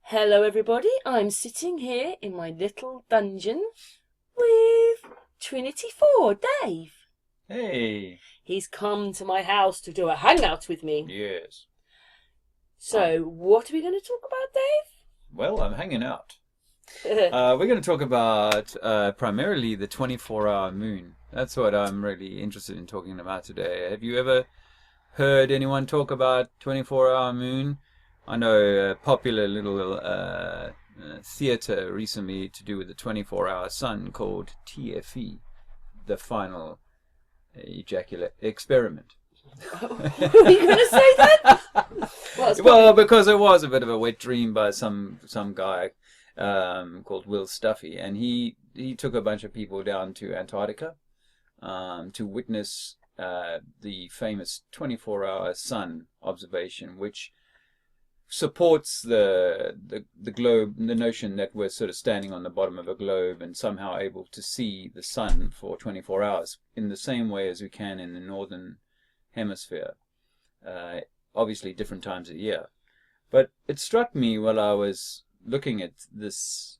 Hello everybody, I'm sitting here in my little dungeon with Trinity 4, Dave. Hey. He's come to my house to do a hangout with me. Yes. So, what are we going to talk about, Dave? Well, I'm hanging out. We're going to talk about primarily the 24-hour moon. That's what I'm really interested in talking about today. Have you ever heard anyone talk about 24-hour moon? I know a popular little theater recently to do with the 24-hour sun called TFE, the final ejaculate experiment. Were you going to say that? Well, because it was a bit of a wet dream by some guy called Will Stuffy, and he took a bunch of people down to Antarctica to witness the famous 24-hour sun observation, which supports the globe, the notion that we're sort of standing on the bottom of a globe and somehow able to see the sun for 24 hours in the same way as we can in the northern hemisphere. Obviously different times of year. But it struck me while I was looking at this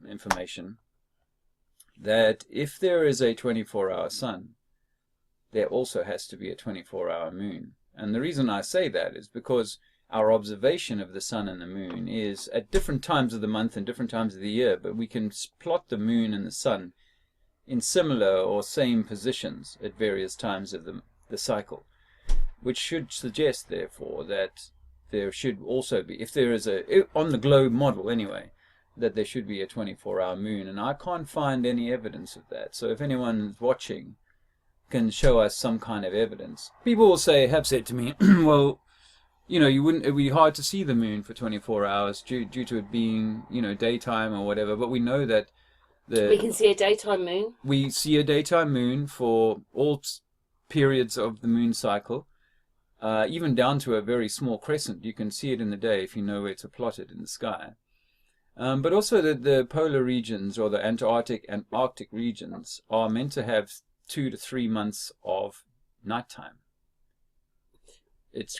information that if there is a 24-hour sun, there also has to be a 24-hour moon. And the reason I say that is because our observation of the sun and the moon is at different times of the month and different times of the year, but we can plot the moon and the sun in similar or same positions at various times of the cycle, which should suggest, therefore, that there should also be, if there is on the globe model anyway, that there should be a 24-hour moon, and I can't find any evidence of that. So if anyone watching can show us some kind of evidence. People will have said to me, well, it would be hard to see the moon for 24 hours due to it being, daytime or whatever. But we know that we can see a daytime moon. We see a daytime moon for all periods of the moon cycle, even down to a very small crescent. You can see it in the day if you know where to plot it in the sky. But also the polar regions, or the Antarctic and Arctic regions, are meant to have 2 to 3 months of nighttime.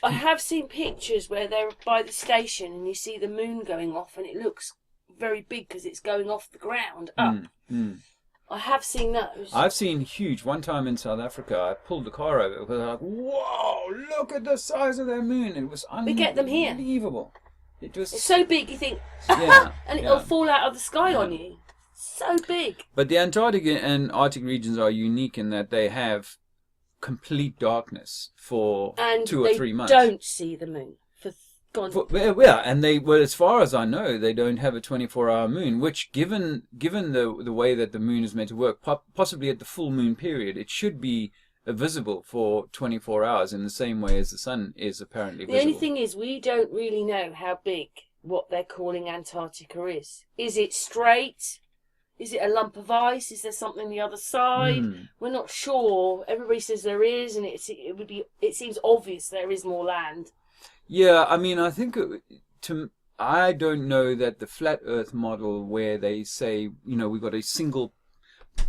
I have seen pictures where they're by the station and you see the moon going off and it looks very big because it's going off the ground up. I have seen those. I've seen huge. One time in South Africa, I pulled the car over because I was like, whoa, look at the size of that moon. It was unbelievable. We get them here. It's so big you think, and it'll fall out of the sky on you. So big. But the Antarctic and Arctic regions are unique in that they have complete darkness for 2 or 3 months. And they don't see the moon and as far as I know, they don't have a 24-hour moon, which given the way that the moon is meant to work, possibly at the full moon period, it should be visible for 24 hours in the same way as the sun is apparently visible. The only thing is, we don't really know how big what they're calling Antarctica is. Is it straight? Is it a lump of ice? Is there something on the other side? We're not sure. Everybody says there is, and it seems obvious there is more land. Yeah, I mean, I think I don't know that the flat Earth model, where they say, we've got a single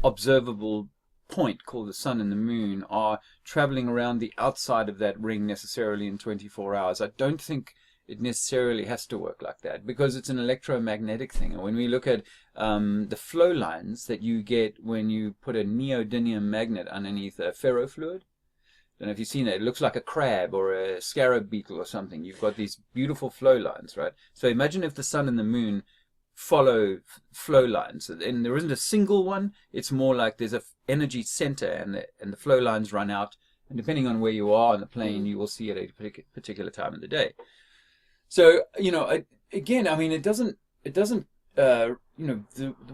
observable point called the sun and the moon, are traveling around the outside of that ring necessarily in 24 hours. I don't think it necessarily has to work like that, because it's an electromagnetic thing. And when we look at the flow lines that you get when you put a neodymium magnet underneath a ferrofluid, I don't know if you've seen that. It looks like a crab or a scarab beetle or something. You've got these beautiful flow lines, right? So imagine if the sun and the moon follow flow lines, and there isn't a single one. It's more like there's a energy center, and the flow lines run out, and depending on where you are on the plane, you will see it at a particular time of the day. So, again, I mean, it doesn't,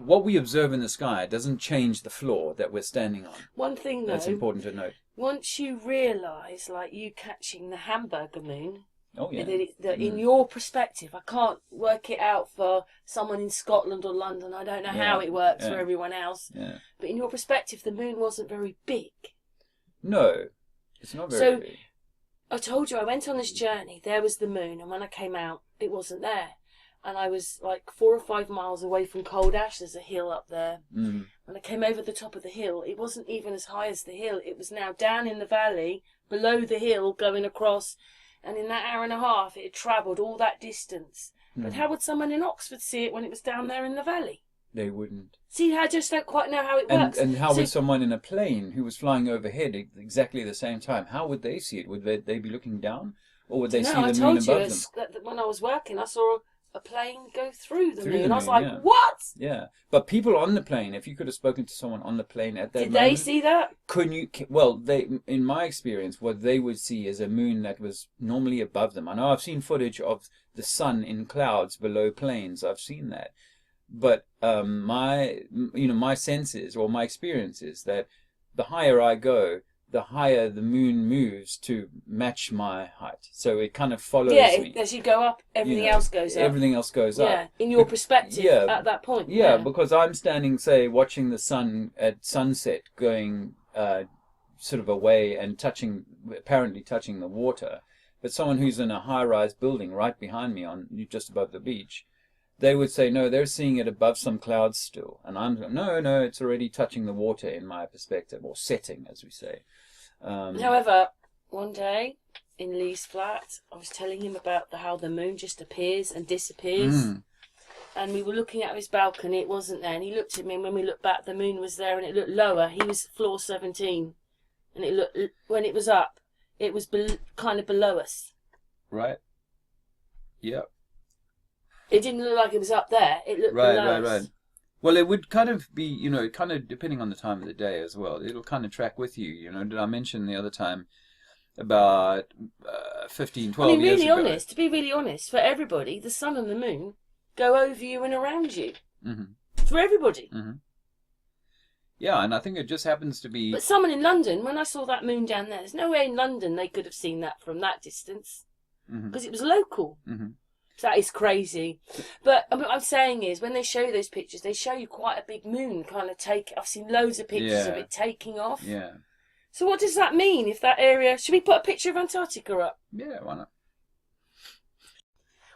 what we observe in the sky doesn't change the floor that we're standing on. One thing, though, that's important to note. Once you realise, like you catching the hamburger moon, that in your perspective, I can't work it out for someone in Scotland or London. I don't know how it works for everyone else. Yeah. But in your perspective, the moon wasn't very big. No, it's not very big. I told you, I went on this journey, there was the moon, and when I came out, it wasn't there. And I was like 4 or 5 miles away from Cold Ash. There's a hill up there. When I came over the top of the hill, it wasn't even as high as the hill. It was now down in the valley, below the hill, going across. And in that hour and a half, it had travelled all that distance. But how would someone in Oxford see it when it was down there in the valley? They wouldn't. See, I just don't quite know how it works. And how would someone in a plane who was flying overhead at exactly the same time, how would they see it? Would they be looking down? Or would they see the moon above them? That when I was working, I saw a plane go through the moon. I was like, what? Yeah. But people on the plane, if you could have spoken to someone on the plane at that moment... Did they see that? Well, in my experience, what they would see is a moon that was normally above them. I know I've seen footage of the sun in clouds below planes. I've seen that. But my sense is, or my experience is, that the higher I go, the higher the moon moves to match my height. So it kind of follows me. As you go up, everything else goes up. Everything else goes up. Yeah, in your perspective at that point. Yeah, because I'm standing, say, watching the sun at sunset going sort of away and apparently touching the water. But someone who's in a high-rise building right behind me, just above the beach, they would say, no, they're seeing it above some clouds still. And I'm going, no, it's already touching the water in my perspective, or setting, as we say. However, one day in Lee's flat, I was telling him about how the moon just appears and disappears. And we were looking out of his balcony, it wasn't there. And he looked at me, and when we looked back, the moon was there, and it looked lower. He was floor 17. And it looked, when it was up, it was kind of below us. Right. Yep. It didn't look like it was up there. It looked below us. Right. Well, it would kind of be, kind of depending on the time of the day as well. It'll kind of track with you. Did I mention the other time about 15, 12 years ago? To be really honest, for everybody, the sun and the moon go over you and around you. Mm-hmm. For everybody. Mm-hmm. Yeah, and I think it just happens to be... But someone in London, when I saw that moon down there, there's no way in London they could have seen that from that distance. Because it was local. Mm-hmm. That is crazy. But what I'm saying is, when they show those pictures, they show you quite a big moon kind of I've seen loads of pictures of it taking off. Yeah. So what does that mean if that area... Should we put a picture of Antarctica up? Yeah, why not?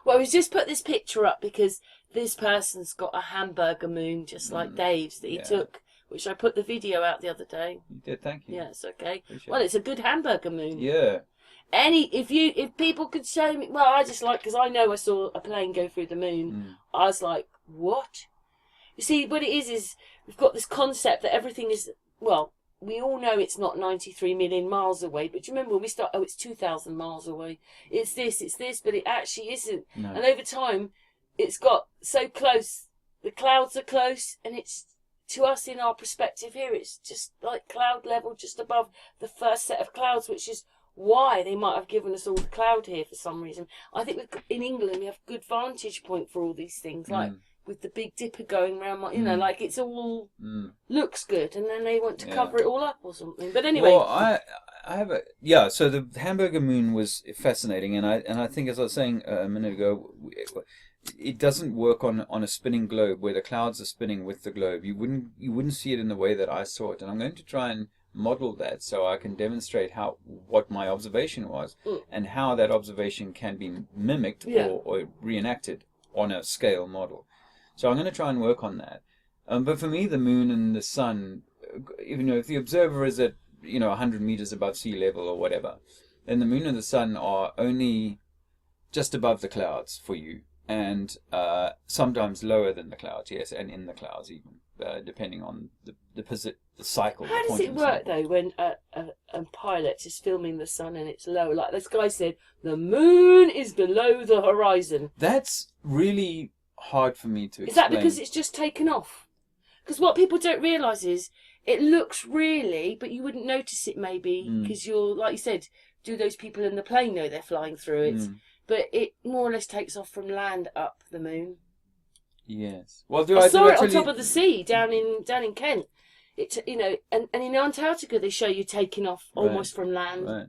Well, we've just put this picture up because this person's got a hamburger moon just like Dave's that he took, which I put the video out the other day. You did, thank you. Yeah, it's okay. Well, it's a good hamburger moon. Yeah. If people could show me, well, I just because I know I saw a plane go through the moon. I was like, what? You see, what it is we've got this concept that everything is, well, we all know it's not 93 million miles away, but do you remember when we start, it's 2,000 miles away. It's this, but it actually isn't. No. And over time, it's got so close, the clouds are close, and it's, to us in our perspective here, it's just like cloud level just above the first set of clouds, which is why they might have given us all the cloud here for some reason. I think in England we have a good vantage point for all these things, like with the Big Dipper going around, like it's all looks good, and then they want to cover it all up or something. But anyway, well, I have so the hamburger moon was fascinating, and I think, as I was saying a minute ago, it doesn't work on a spinning globe where the clouds are spinning with the globe. You wouldn't see it in the way that I saw it, and I'm going to try and model that so I can demonstrate what my observation was and how that observation can be mimicked or reenacted on a scale model. So I'm going to try and work on that. But for me, the moon and the sun, even if the observer is at 100 meters above sea level or whatever, then the moon and the sun are only just above the clouds for you, and sometimes lower than the clouds, yes, and in the clouds even, depending on the cycle. How does it work though when a pilot is filming the sun and it's low? Like this guy said, the moon is below the horizon. That's really hard for me to explain. Is that because it's just taken off? Because what people don't realise is it looks really, but you wouldn't notice it maybe because you're, like you said, do those people in the plane know they're flying through it? But it more or less takes off from land up the moon. Yes. Well, I saw it on top of the sea down in Kent. It and in Antarctica they show you taking off almost from land. Right.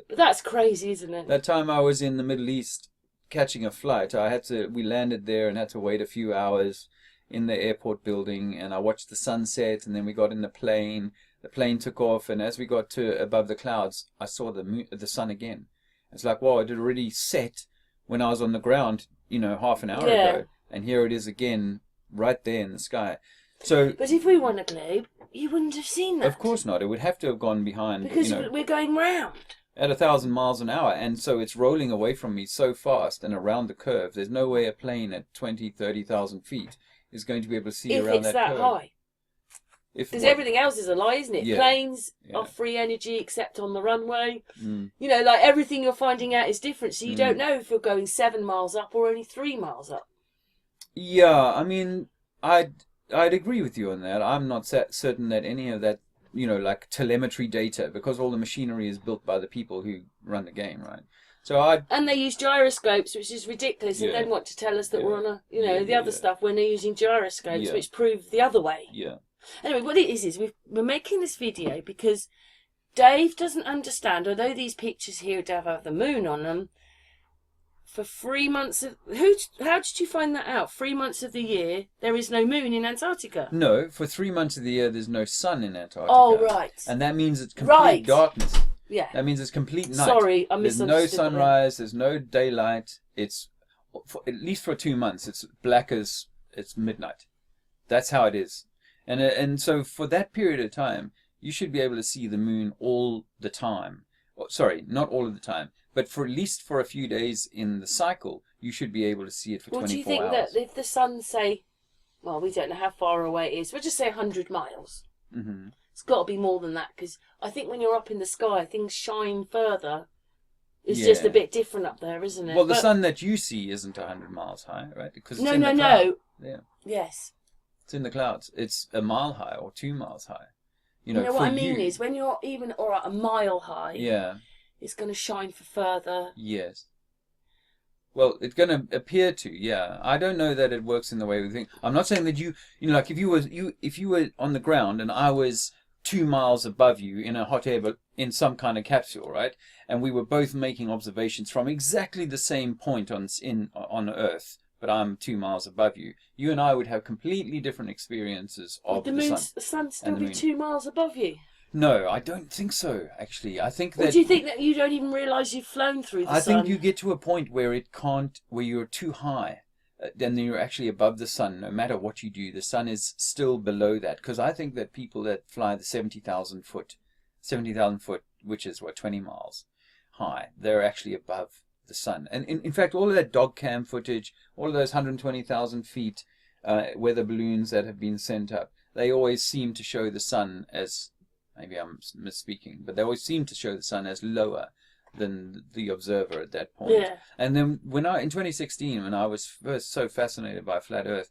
But that's crazy, isn't it? That time I was in the Middle East catching a flight, we landed there and had to wait a few hours in the airport building, and I watched the sunset, and then we got in the plane. The plane took off, and as we got to above the clouds, I saw the sun again. It's like, wow, it had already set when I was on the ground, half an hour ago, and here it is again, right there in the sky. So, but if we won a globe, you wouldn't have seen that. Of course not. It would have to have gone behind. Because we're going round. at 1,000 miles an hour, and so it's rolling away from me so fast and around the curve. There's no way a plane at 20, 30,000 feet is going to be able to see if around it's that that curve. high. Because everything else is a lie, isn't it? Yeah. Planes Yeah. are free energy except on the runway. You know, like everything you're finding out is different. So you don't know if you're going 7 miles up or only 3 miles up. Yeah, I mean, I'd agree with you on that. I'm not certain that any of that, you know, like telemetry data, because all the machinery is built by the people who run the game, right? So and they use gyroscopes, which is ridiculous, and Yeah. then want to tell us that we're on a, you know, Yeah, the yeah, other yeah. stuff when they're using gyroscopes, Yeah. which prove the other way. Yeah. Anyway, what it is we're making this video because Dave doesn't understand, although these pictures here have the moon on them, for 3 months of... How did you find that out? 3 months of the year, there is no moon in Antarctica. No, for 3 months of the year, there's no sun in Antarctica. Oh, right. And that means it's complete darkness. Yeah. That means it's complete night. Sorry, I There's misunderstood. no sunrise, there's no daylight. It's, at least for 2 months, it's black as it's midnight. That's how it is. And so for that period of time, you should be able to see the moon all the time. Sorry, not all of the time, but for at least for a few days in the cycle, you should be able to see it for 24 hours. Well, do you think that if the sun, say, well, we don't know how far away it is, we'll just say 100 miles. Mm-hmm. It's got to be more than that, because I think when you're up in the sky, things shine further. It's just a bit different up there, isn't it? Well, the sun that you see isn't 100 miles high, right? Because it's no. Yeah. Yes. It's in the clouds. It's a mile high or 2 miles high. You know what I mean is when you're even or at a mile high, it's going to shine for further. Yes. Well, it's going to appear to, yeah. I don't know that it works in the way we think. I'm not saying that you know, like if you were on the ground and I was 2 miles above you in a hot air, but in some kind of capsule, right? And we were both making observations from exactly the same point on Earth, but I'm 2 miles above you. You and I would have completely different experiences of the sun. The sun still be 2 miles above you? No, I don't think so, actually. I think that... Or do you think that you don't even realise you've flown through the sun? I think you get to a point where where you're too high, then you're actually above the sun. No matter what you do, the sun is still below that. Because I think that people that fly the 70,000 foot, which is, 20 miles high, they're actually above the sun. And in fact, all of that dog cam footage, all of those 120,000 feet weather balloons that have been sent up, they always seem to show the sun as... Maybe I'm misspeaking, but they always seem to show the sun as lower than the observer at that point. Yeah. And then in 2016, when I was first so fascinated by flat Earth,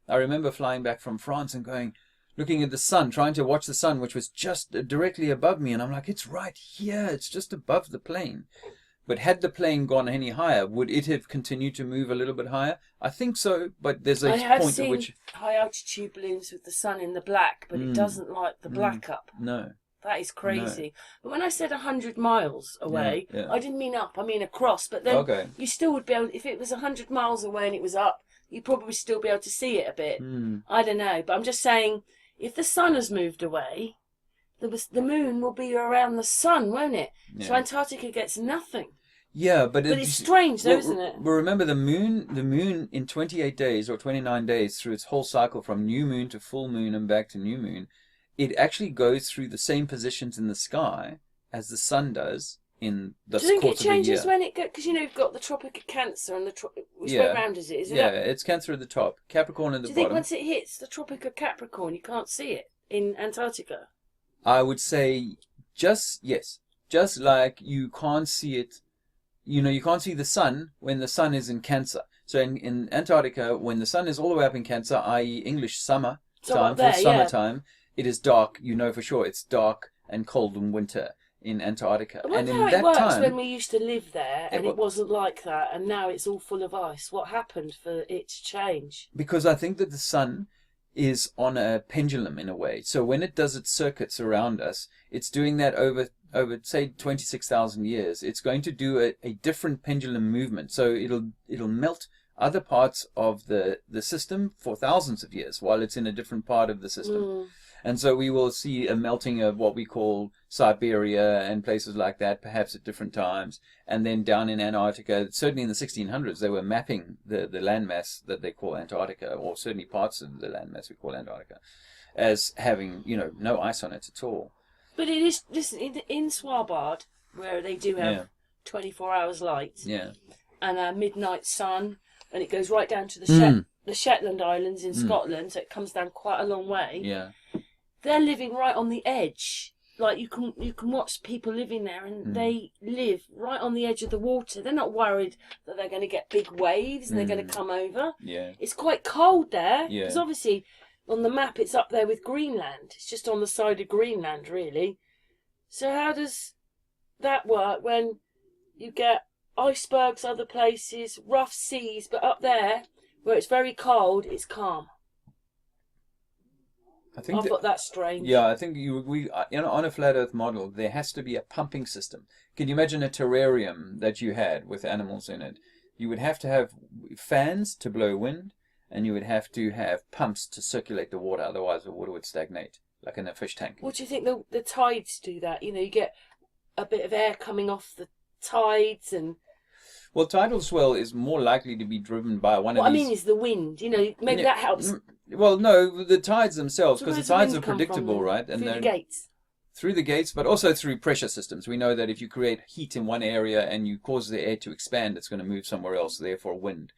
I remember flying back from France and looking at the sun, trying to watch the sun, which was just directly above me, and I'm like, it's right here, it's just above the plane. But had the plane gone any higher, would it have continued to move a little bit higher? I think so, but there's a point at which... I have seen high altitude balloons with the sun in the black, but it doesn't light the black up. No. That is crazy. No. But when I said 100 miles away, I didn't mean up, I mean across. But then you still would be able, if it was 100 miles away and it was up, you'd probably still be able to see it a bit. I don't know, but I'm just saying, if the sun has moved away, the moon will be around the sun, won't it? Yeah. So Antarctica gets nothing. Yeah, but it's strange, though, isn't it? But remember, the moon in 28 days or 29 days through its whole cycle from new moon to full moon and back to new moon, it actually goes through the same positions in the sky as the sun does in the course of the year. Do you think it changes when it goes? Because you've got the Tropic of Cancer and which way round is it? Is it up? It's Cancer at the top, Capricorn at the bottom. Do you think once it hits the Tropic of Capricorn, you can't see it in Antarctica? I would say just like you can't see it. You can't see the sun when the sun is in Cancer. So in Antarctica, when the sun is all the way up in Cancer, i.e. English summer time, for summertime, it is dark. You know for sure it's dark and cold in winter in Antarctica. I wonder how it works when we used to live there and it wasn't like that, and now it's all full of ice. What happened for it to change? Because I think that the sun is on a pendulum in a way. So when it does its circuits around us, it's doing that over say 26,000 years. It's going to do a different pendulum movement. So it'll melt other parts of the system for thousands of years while it's in a different part of the system. And so we will see a melting of what we call Siberia and places like that, perhaps at different times. And then down in Antarctica, certainly in the 1600s, they were mapping the landmass that they call Antarctica, or certainly parts of the landmass we call Antarctica, as having, no ice on it at all. But it is, listen, in Svalbard, where they do have 24 hours light. Yeah. And a midnight sun, and it goes right down to the Shetland Islands in Scotland, so it comes down quite a long way. Yeah. They're living right on the edge. Like you can watch people living there, and they live right on the edge of the water. They're not worried that they're going to get big waves and they're going to come over. Yeah. It's quite cold there because Yeah. obviously on the map it's up there with Greenland. It's just on the side of Greenland, really. So how does that work when you get icebergs other places, rough seas, but up there where it's very cold, it's calm? I think thought that's strange. Yeah, I think on a flat Earth model, there has to be a pumping system. Can you imagine a terrarium that you had with animals in it? You would have to have fans to blow wind, and you would have to have pumps to circulate the water. Otherwise, the water would stagnate, like in a fish tank. What do you think the tides do that? You know, you get a bit of air coming off the tides and... Well, tidal swell is more likely to be driven by one of these... What I mean is the wind. You know, maybe that helps. Well, no, the tides themselves, So because where's the tides the are wind come predictable, from? right? And Through the they're gates. through the gates, but also through pressure systems. We know that if you create heat in one area and you cause the air to expand, it's going to move somewhere else, therefore wind.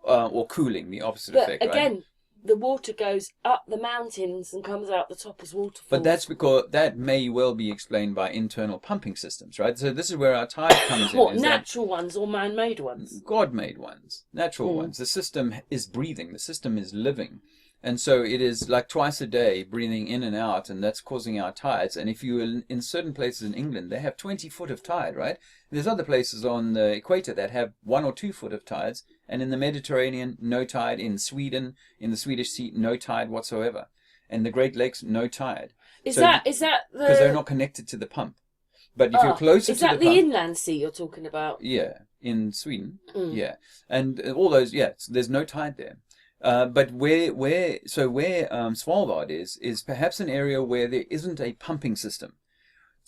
Or cooling, the opposite But effect, right? again, the water goes up the mountains and comes out the top as waterfalls. But that's because that may well be explained by internal pumping systems, right? So this is where our tide comes in. What, is natural ones or man-made ones? God-made ones, natural ones. The system is breathing. The system is living. And so it is like twice a day breathing in and out, and that's causing our tides. And if you in certain places in England, they have 20 foot of tide, right? There's other places on the equator that have 1 or 2 foot of tides, and in the Mediterranean, no tide. In Sweden, in the Swedish Sea, no tide whatsoever. And the Great Lakes, no tide. Is that the... Because they're not connected to the pump. But if you're closer to the pump... Is that the inland sea you're talking about? Yeah, in Sweden, yeah. And all those, there's no tide there. But where Svalbard is perhaps an area where there isn't a pumping system.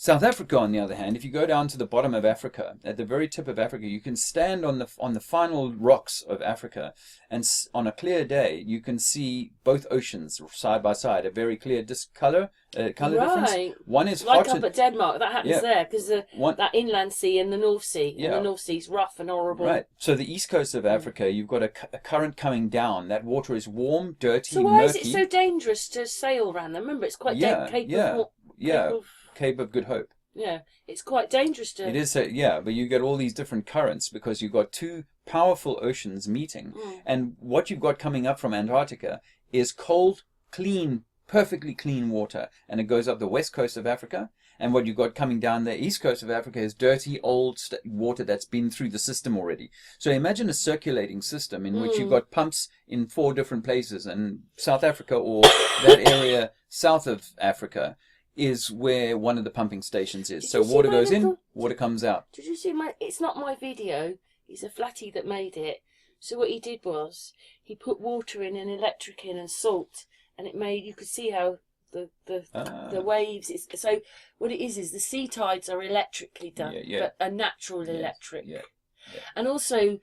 South Africa, on the other hand, if you go down to the bottom of Africa, at the very tip of Africa, you can stand on the final rocks of Africa, and on a clear day, you can see both oceans side by side, a very clear color difference. One is like hot up at Denmark, that happens there because that inland sea and the North Sea, and the North Sea's rough and horrible. Right. So the east coast of Africa, you've got a current coming down. That water is warm, dirty, so why murky. is it so dangerous to sail around there? Remember, it's quite Cape of Good Hope. Yeah, it's quite dangerous to... It is, but you get all these different currents because you've got two powerful oceans meeting. And what you've got coming up from Antarctica is cold, clean, perfectly clean water. And it goes up the west coast of Africa. And what you've got coming down the east coast of Africa is dirty, old water that's been through the system already. So imagine a circulating system in which you've got pumps in 4 different places. And South Africa, or that area south of Africa, is where one of the pumping stations is. So water goes in, water comes out. Did you see it's not my video, it's a flatty that made it. So what he did was, he put water in and electric in and salt, and it made, you could see how the waves, so what it is the sea tides are electrically done, but a natural electric. And also,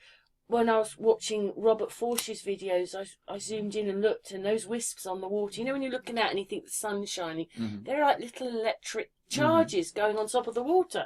when I was watching Robert Forsh's videos, I zoomed in and looked, and those wisps on the water, you know when you're looking out and you think the sun's shining, they're like little electric charges going on top of the water.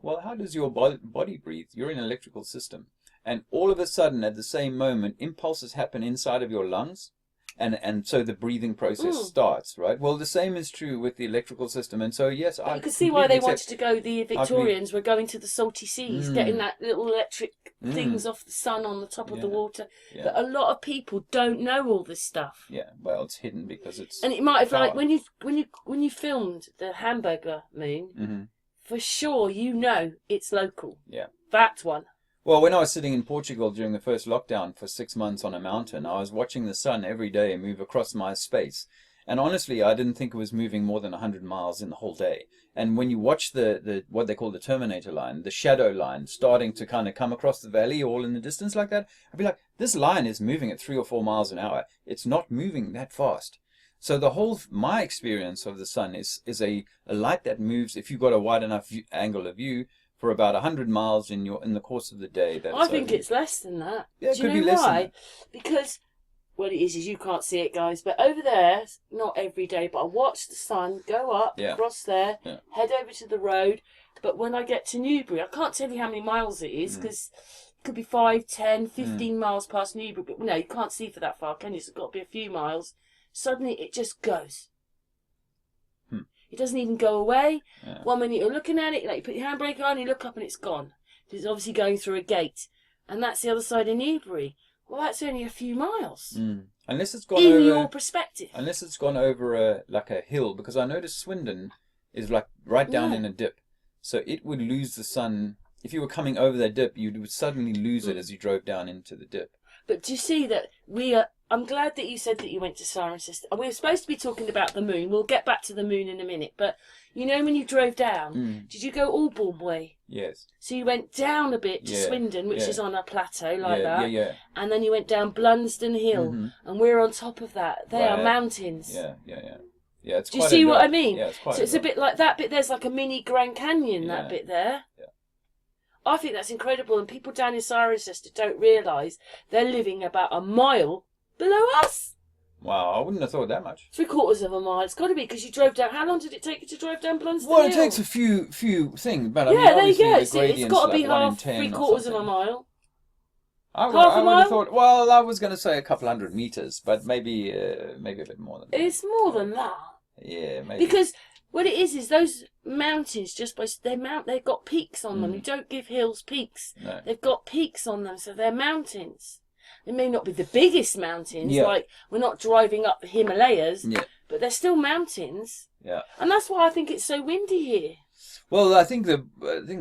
Well, how does your body breathe? You're in an electrical system. And all of a sudden, at the same moment, impulses happen inside of your lungs. And so the breathing process starts, right? Well, the same is true with the electrical system. And so, yes, you can see why they wanted to go, the Victorians were going to the salty seas, getting that little electric things off the sun on the top of the water. But a lot of people don't know all this stuff. Yeah, well, it's hidden because it's... And it might have, like, when you filmed the Hamburger Moon, for sure you know it's local. Yeah. That one. Well, when I was sitting in Portugal during the first lockdown for 6 months on a mountain, I was watching the sun every day move across my space. And honestly, I didn't think it was moving more than 100 miles in the whole day. And when you watch the what they call the Terminator line, the shadow line, starting to kind of come across the valley all in the distance like that, I'd be like, this line is moving at 3 or 4 miles an hour. It's not moving that fast. So my experience of the sun is a light that moves, if you've got a wide enough angle of view, for about 100 miles in the course of the day. I think it's less than that. Yeah, Do you know why? Because what it is you can't see it, guys, but over there, not every day, but I watch the sun go up, across there, head over to the road, But when I get to Newbury, I can't tell you how many miles it is, because it could be 5, 10, 15 miles past Newbury. But no, you can't see for that far, can you? It's got to be a few miles. Suddenly it just goes. It doesn't even go away. Yeah. 1 minute you're looking at it, like you put your handbrake on, you look up and it's gone. It's obviously going through a gate. And that's the other side of Newbury. Well, that's only a few miles. Unless it's gone in over your perspective. Unless it's gone over a hill, because I noticed Swindon is like right down in a dip, so it would lose the sun if you were coming over that dip. You would suddenly lose it as you drove down into the dip. But do you see that we are? I'm glad that you said that you went to Cirencester. We were supposed to be talking about the moon. We'll get back to the moon in a minute. But you know, when you drove down, did you go Albourne way? Yes. So you went down a bit to Swindon, which is on a plateau like that. Yeah. And then you went down Blunsdon Hill, and we're on top of that. They are mountains. Yeah. It's do you see what I mean? Yeah, it's quite. So it's a bit like that bit. There's like a mini Grand Canyon. That bit there. Yeah. I think that's incredible, and people down in Cirencester don't realise they're living about a mile below us. Wow, I wouldn't have thought that much. 3/4 of a mile. It's got to be, because you drove down. How long did it take you to drive down Blunsdon Well, Hill? it takes a few things, but I mean, there you obviously go. the See, it's gradient's got to be like 1 in half, 10 or 3/4 of a something. mile. I Half a would have mile? thought. Well, I was going to say a couple 100 meters, but maybe a bit more than that. It's more than that. Yeah, maybe. Because what it is those mountains, just by they've got peaks on them. You don't give hills peaks. No. They've got peaks on them, so they're mountains. They may not be the biggest mountains, like we're not driving up the Himalayas, but they're still mountains. Yeah. And that's why I think it's so windy here. Well, I think the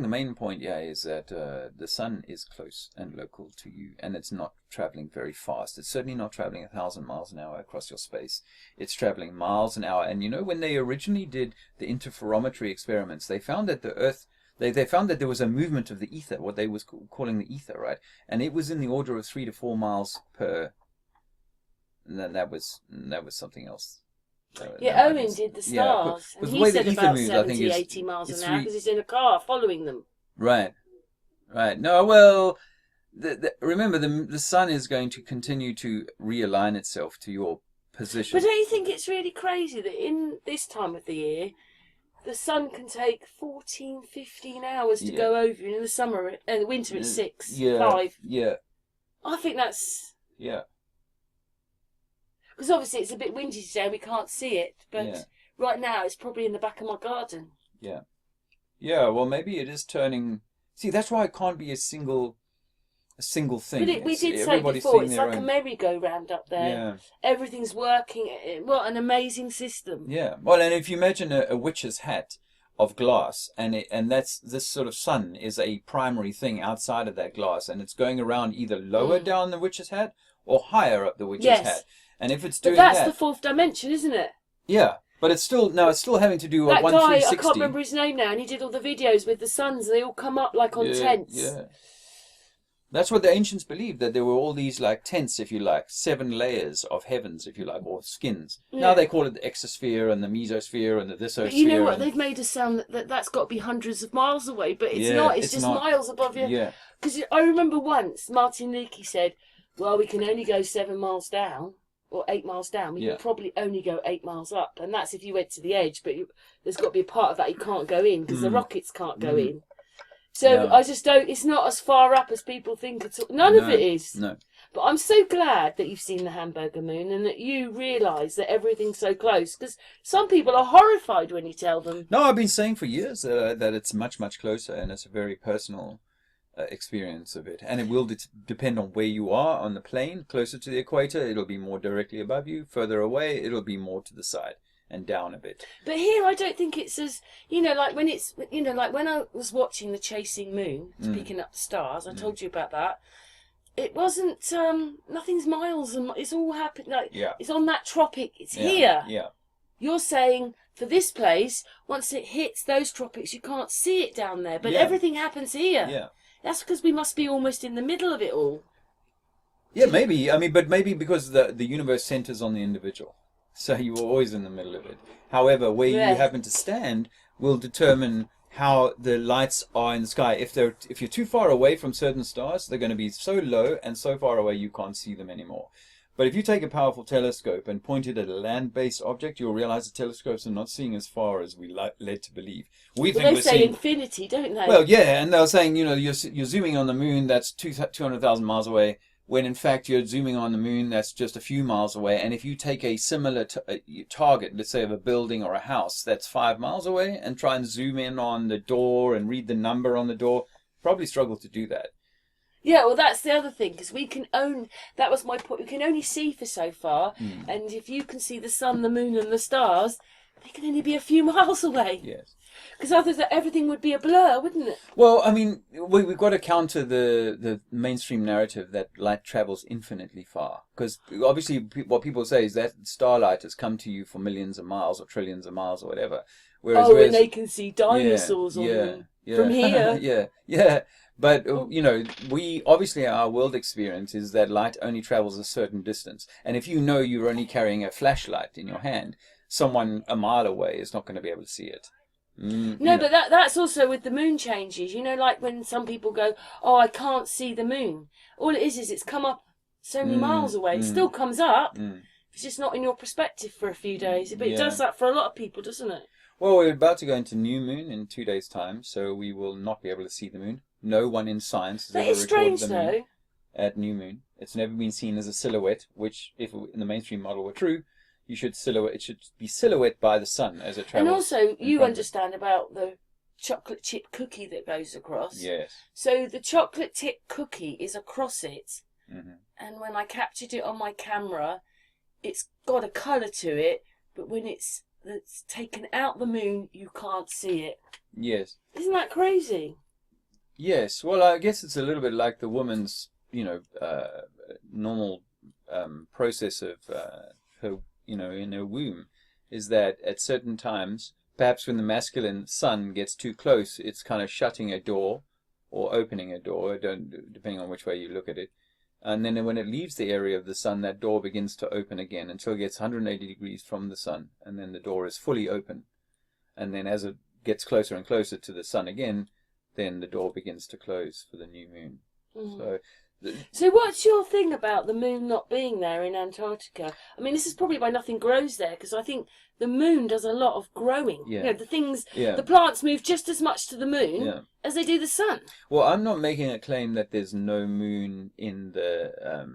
main point, is that the sun is close and local to you, and it's not traveling very fast. It's certainly not traveling 1,000 miles an hour across your space. It's traveling miles an hour. And you know, when they originally did the interferometry experiments, they found that the Earth, they found that there was a movement of the ether, what they was calling the ether, right? And it was in the order of 3 to 4 miles per. And then that was something else. Owen did the stars, and he said about 70, 80 miles an hour because he's in a car following them. Right. No, well, remember the sun is going to continue to realign itself to your position. But don't you think it's really crazy that in this time of the year, the sun can take 14, 15 hours to go over, and in the summer, the winter it's 6, 5. Yeah. I think that's... Yeah. Because obviously it's a bit windy today, we can't see it, but right now it's probably in the back of my garden. Yeah. Yeah, well, maybe it is turning... See, that's why it can't be a single thing. But we did say before, it's like a merry-go-round up there. Yeah. Everything's working. What an amazing system. Yeah. Well, and if you imagine a witch's hat of glass, and that's this sort of sun is a primary thing outside of that glass, and it's going around either lower down the witch's hat or higher up the witch's hat. And if it's doing but that's the fourth dimension, isn't it? Yeah, but it's still having to do that 1 guy, 360. I can't remember his name now, and he did all the videos with the suns, and they all come up like on tents. Yeah. That's what the ancients believed, that there were all these like tents, if you like, 7 layers of heavens, if you like, or skins. Yeah. Now they call it the exosphere and the mesosphere and the thisosphere. But you know what? They've made us sound that's got to be hundreds of miles away, but it's not. It's just not. Miles above you. Yeah. Because I remember once Martin Leakey said, well, we can only go 7 miles down. Or 8 miles down, we can probably only go 8 miles up, and that's if you went to the edge. But there's got to be a part of that you can't go in because the rockets can't go in. So I just don't. It's not as far up as people think at all. None of it is. No. But I'm so glad that you've seen the Hamburger Moon and that you realise that everything's so close. Because some people are horrified when you tell them. No, I've been saying for years that it's much closer, and it's a very personal experience of it, and it will depend on where you are on the plane. Closer to the equator, it'll be more directly above you. Further away, it'll be more to the side and down a bit. But here I don't think it's as like when it's like when I was watching the Chasing Moon, picking up the stars, I told you about that. It wasn't nothing's miles and it's all happened it's on that tropic, it's here. You're saying for this place, once it hits those tropics you can't see it down there, but everything happens here. That's because we must be almost in the middle of it all. Yeah, maybe. I mean, but maybe because the universe centers on the individual. So you're always in the middle of it. However, where you happen to stand will determine how the lights are in the sky. If you're too far away from certain stars, they're going to be so low and so far away you can't see them anymore. But if you take a powerful telescope and point it at a land-based object, you'll realize the telescopes are not seeing as far as we led to believe. We think they we're say seeing infinity, don't they? Well, yeah, and they're saying, you're zooming on the moon that's 200,000 miles away, when in fact you're zooming on the moon that's just a few miles away. And if you take a similar target, let's say of a building or a house that's 5 miles away, and try and zoom in on the door and read the number on the door, probably struggle to do that. Yeah, well, that's the other thing, because that was my point, we can only see for so far, and if you can see the sun, the moon and the stars, they can only be a few miles away. Yes. Because otherwise everything would be a blur, wouldn't it? Well, I mean, we've got to counter the mainstream narrative that light travels infinitely far. Because obviously what people say is that starlight has come to you for millions of miles or trillions of miles or whatever. Whereas and they can see dinosaurs from here. Yeah. But, we obviously, our world experience is that light only travels a certain distance. And if you know you're only carrying a flashlight in your hand, someone a mile away is not going to be able to see it. No, but that's also with the moon changes. Like when some people go, oh, I can't see the moon. All it is it's come up so many miles away. It still comes up. It's just not in your perspective for a few days. But it does that for a lot of people, doesn't it? Well, we're about to go into new moon in 2 days' time, so we will not be able to see the moon. No one in science has ever recorded the moon at new moon. It's never been seen as a silhouette, which, if in the mainstream model were true, it should be silhouette by the sun as it travels. And also, you understand about the chocolate chip cookie that goes across. Yes. So the chocolate chip cookie is across it, and when I captured it on my camera, it's got a colour to it, but when it's taken out the moon, you can't see it. Yes. Isn't that crazy? Yes. Well, I guess it's a little bit like the woman's, normal process of her, in her womb, is that at certain times, perhaps when the masculine sun gets too close, it's kind of shutting a door or opening a door, depending on which way you look at it. And then when it leaves the area of the sun, that door begins to open again until it gets 180 degrees from the sun, and then the door is fully open. And then as it gets closer and closer to the sun again, then the door begins to close for the new moon. So what's your thing about the moon not being there in Antarctica? I mean, this is probably why nothing grows there, because I think the moon does a lot of growing. Yeah. The plants move just as much to the moon as they do the sun. Well, I'm not making a claim that there's no moon in the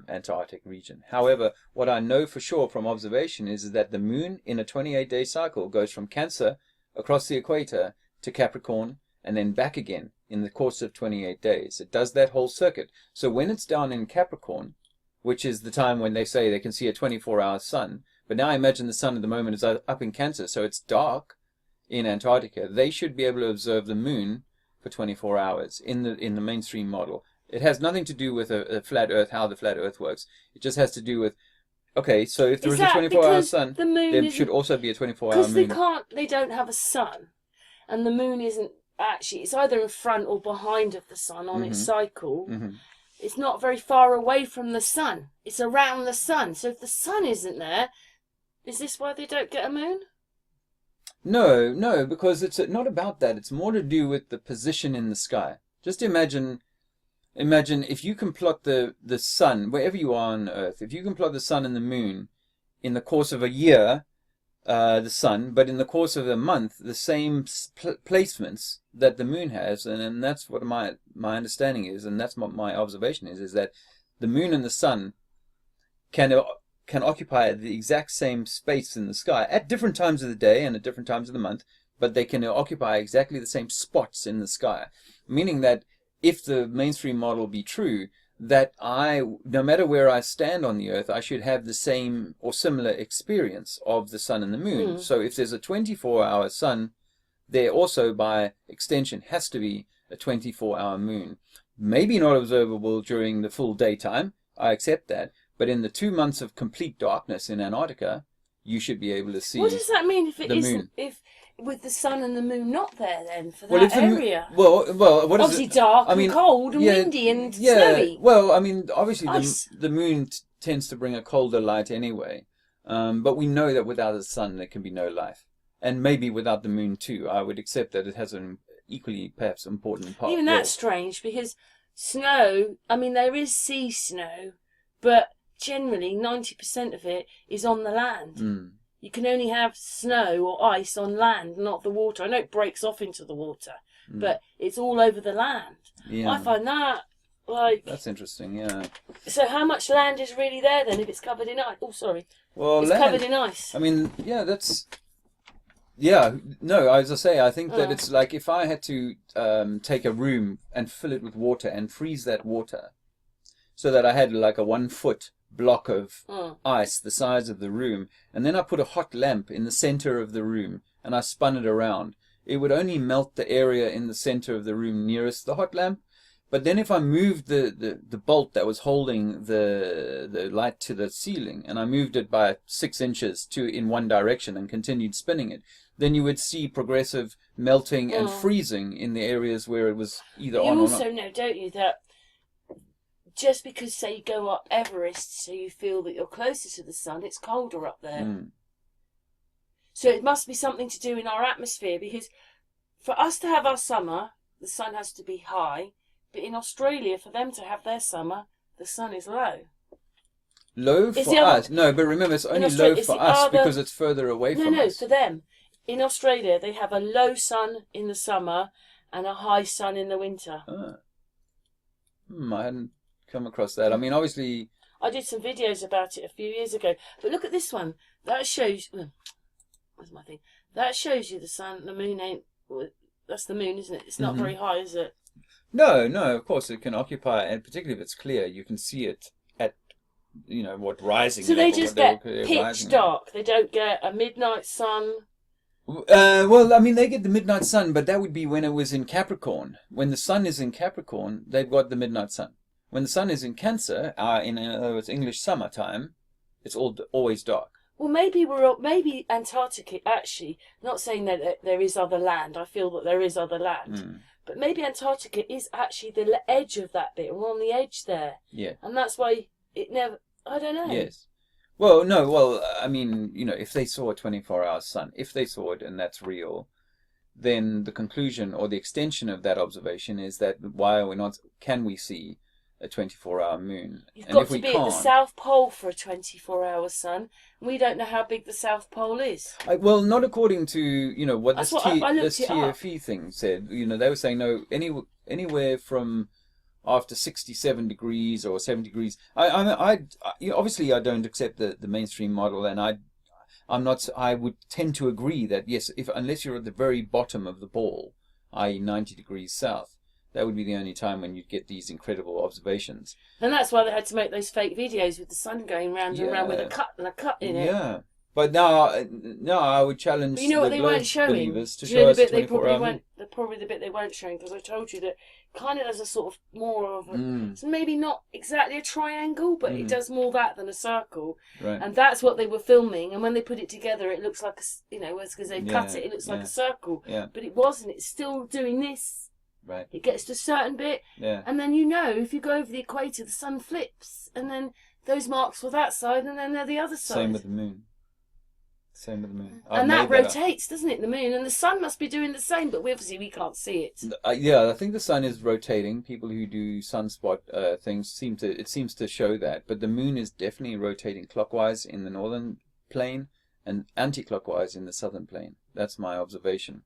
Antarctic region. However, what I know for sure from observation is that the moon in a 28-day cycle goes from Cancer across the equator to Capricorn and then back again in the course of 28 days. It does that whole circuit. So when it's down in Capricorn, which is the time when they say they can see a 24-hour sun, but now I imagine the sun at the moment is up in Cancer, so it's dark in Antarctica, they should be able to observe the moon for 24 hours in the mainstream model. It has nothing to do with a flat Earth, how the flat Earth works. It just has to do with, okay, so if there is a 24-hour sun, there should also be a 24-hour moon. Because they don't have a sun, and the moon isn't actually, it's either in front or behind of the sun on its cycle. It's not very far away from the sun. It's around the sun. So if the sun isn't there, is this why they don't get a moon? No, because it's not about that. It's more to do with the position in the sky. Just imagine if you can plot the sun, wherever you are on Earth, if you can plot the sun and the moon in the course of a year, the sun, but in the course of a month, the same placements that the moon has, and that's what my understanding is, and that's what my observation is that the moon and the sun can occupy the exact same space in the sky at different times of the day and at different times of the month, but they can occupy exactly the same spots in the sky, meaning that if the mainstream model be true, that no matter where I stand on the Earth, I should have the same or similar experience of the sun and the moon. So if there's a 24-hour sun, there also by extension has to be a 24-hour moon. Maybe not observable during the full daytime, I accept that, but in the 2 months of complete darkness in Antarctica, you should be able to see. What does that mean if it isn't? Moon. If with the sun and the moon not there then for that area? Well, what is obviously dark and cold and windy and snowy. Well, I mean, obviously the moon tends to bring a colder light anyway, but we know that without the sun there can be no life, and maybe without the moon too. I would accept that it has an equally perhaps important part. Even that's strange because snow. I mean, there is sea snow, but generally 90% of it is on the land. Mm. You can only have snow or ice on land, not the water. I know it breaks off into the water, but it's all over the land. Yeah. I find that, like... That's interesting, yeah. So how much land is really there then if it's covered in ice? Oh, sorry. Well, it's covered in ice. I mean, yeah, that's... Yeah, no, as I say, I think that it's like if I had to take a room and fill it with water and freeze that water so that I had like a 1 foot block of ice the size of the room, and then I put a hot lamp in the center of the room and I spun it around, it would only melt the area in the center of the room nearest the hot lamp. But then if I moved the bolt that was holding the light to the ceiling, and I moved it by 6 inches in one direction and continued spinning it, then you would see progressive melting and freezing in the areas where it was either on or not. You also know, don't you, that just because, say, you go up Everest so you feel that you're closer to the sun, it's colder up there. Mm. So it must be something to do in our atmosphere, because for us to have our summer, the sun has to be high. But in Australia, for them to have their summer, the sun is low. Low for us? No, but remember, it's only low for us because it's further away from us. No, for them. In Australia, they have a low sun in the summer and a high sun in the winter. I hadn't come across that. I mean, obviously... I did some videos about it a few years ago. But look at this one. That shows... Where's my thing? That shows you the sun. The moon ain't... That's the moon, isn't it? It's not very high, is it? No, of course it can occupy, and particularly if it's clear, you can see it at, rising. So they just get pitch dark. They don't get a midnight sun. Well, I mean, they get the midnight sun, but that would be when it was in Capricorn. When the sun is in Capricorn, they've got the midnight sun. When the sun is in Cancer, in other words, English summertime, it's always dark. Well, maybe Antarctica, actually, not saying that there is other land. I feel that there is other land. But maybe Antarctica is actually the edge of that bit. We're on the edge there. Yeah. And that's why it never... I don't know. Yes. Well, no, I mean, if they saw a 24-hour sun, if they saw it and that's real, then the conclusion or the extension of that observation is that can we see a 24-hour moon? You've got to be at the South Pole for a 24-hour sun. We don't know how big the South Pole is. Well, not according to, what this TFE thing said. They were saying, no, anywhere from after 67 degrees or 70 degrees. Obviously, I don't accept the mainstream model, and I would tend to agree that, yes, unless you're at the very bottom of the ball, i.e. 90 degrees south, that would be the only time when you'd get these incredible observations. And that's why they had to make those fake videos with the sun going round and round with a cut in it. Yeah. But now I would challenge the globe believers to show us 24-hour. Probably the bit they weren't showing, because I told you that kind of does a sort of more of a... It's maybe not exactly a triangle, but it does more that than a circle. Right. And that's what they were filming. And when they put it together, it looks like because they cut it looks like a circle. Yeah. But it wasn't. It's still doing this. Right. It gets to a certain bit, and then if you go over the equator, the sun flips, and then those marks were that side, and then they're the other side. Same with the moon. And that rotates, doesn't it, the moon? And the sun must be doing the same, but obviously we can't see it. I think the sun is rotating. People who do sunspot things seems to show that. But the moon is definitely rotating clockwise in the northern plane and anti-clockwise in the southern plane. That's my observation.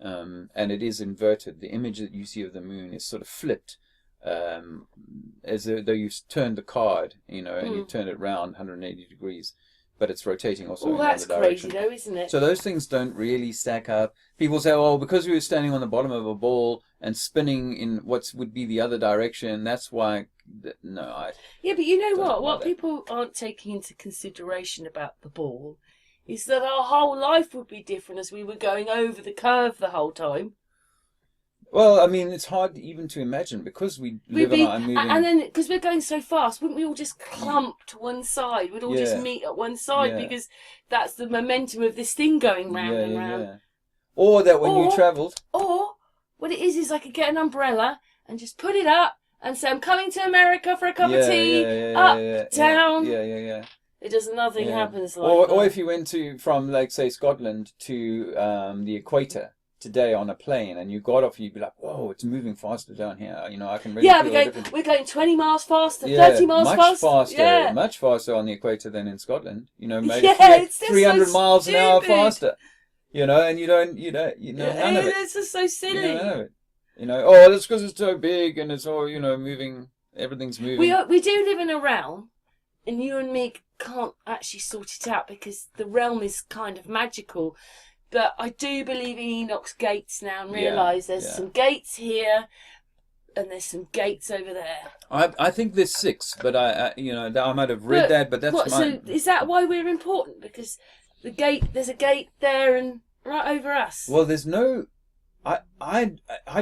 And it is inverted. The image that you see of the moon is sort of flipped, as though you've turned the card, and you've turned it around 180 degrees. But it's rotating also in the other direction. That's crazy though, isn't it? So those things don't really stack up. People say, because we were standing on the bottom of a ball and spinning in what would be the other direction, that's why... No, Yeah, but you know what? What people aren't taking into consideration about the ball is that our whole life would be different as we were going over the curve the whole time. Well, I mean, it's hard even to imagine because we live on our moving... And then, because we're going so fast, wouldn't we all just clump to one side? We'd all just meet at one side because that's the momentum of this thing going round and round. Yeah. Or that when you travelled... Or, what it is I could get an umbrella and just put it up and say, I'm coming to America for a cup of tea, down. Yeah. It does nothing happens like that. Or if you went from, like, say, Scotland to the equator, today on a plane and you got off, you'd be like, whoa, it's moving faster down here. You know, I can really Yeah, feel the difference. we're going 20 miles faster, 30 miles faster. Much faster on the equator than in Scotland. You know, maybe it's 300 so miles an hour stupid. faster. You know, and you know none of it. It's just so silly. You know, none of it. You know, oh, that's because it's so big and it's all, you know, moving. Everything's moving. We do live in a realm, and you and me can't actually sort it out because the realm is kind of magical. But I do believe in Enoch's gates now and realise there's some gates here and there's some gates over there. I think there's 6, but I might have read that, but that's So is that why we're important? Because there's a gate there and right over us. Well, there's no... I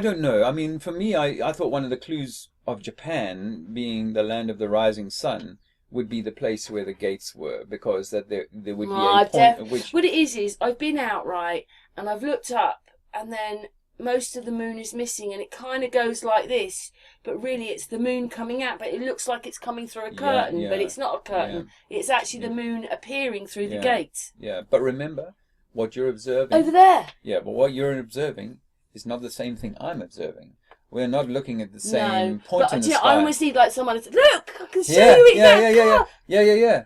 don't know. I mean, for me, I thought one of the clues of Japan being the land of the rising sun would be the place where the gates were, because that there would be a point at which... What it is I've been out, right, and I've looked up, and then most of the moon is missing, and it kind of goes like this, but really it's the moon coming out, but it looks like it's coming through a curtain, but it's not a curtain. Yeah. It's actually the moon appearing through the gate. Yeah, but remember, what you're observing... Over there! Yeah, but what you're observing is not the same thing I'm observing. We're not looking at the same point in the sky. I always need like someone to say, look, I can show you it. Yeah.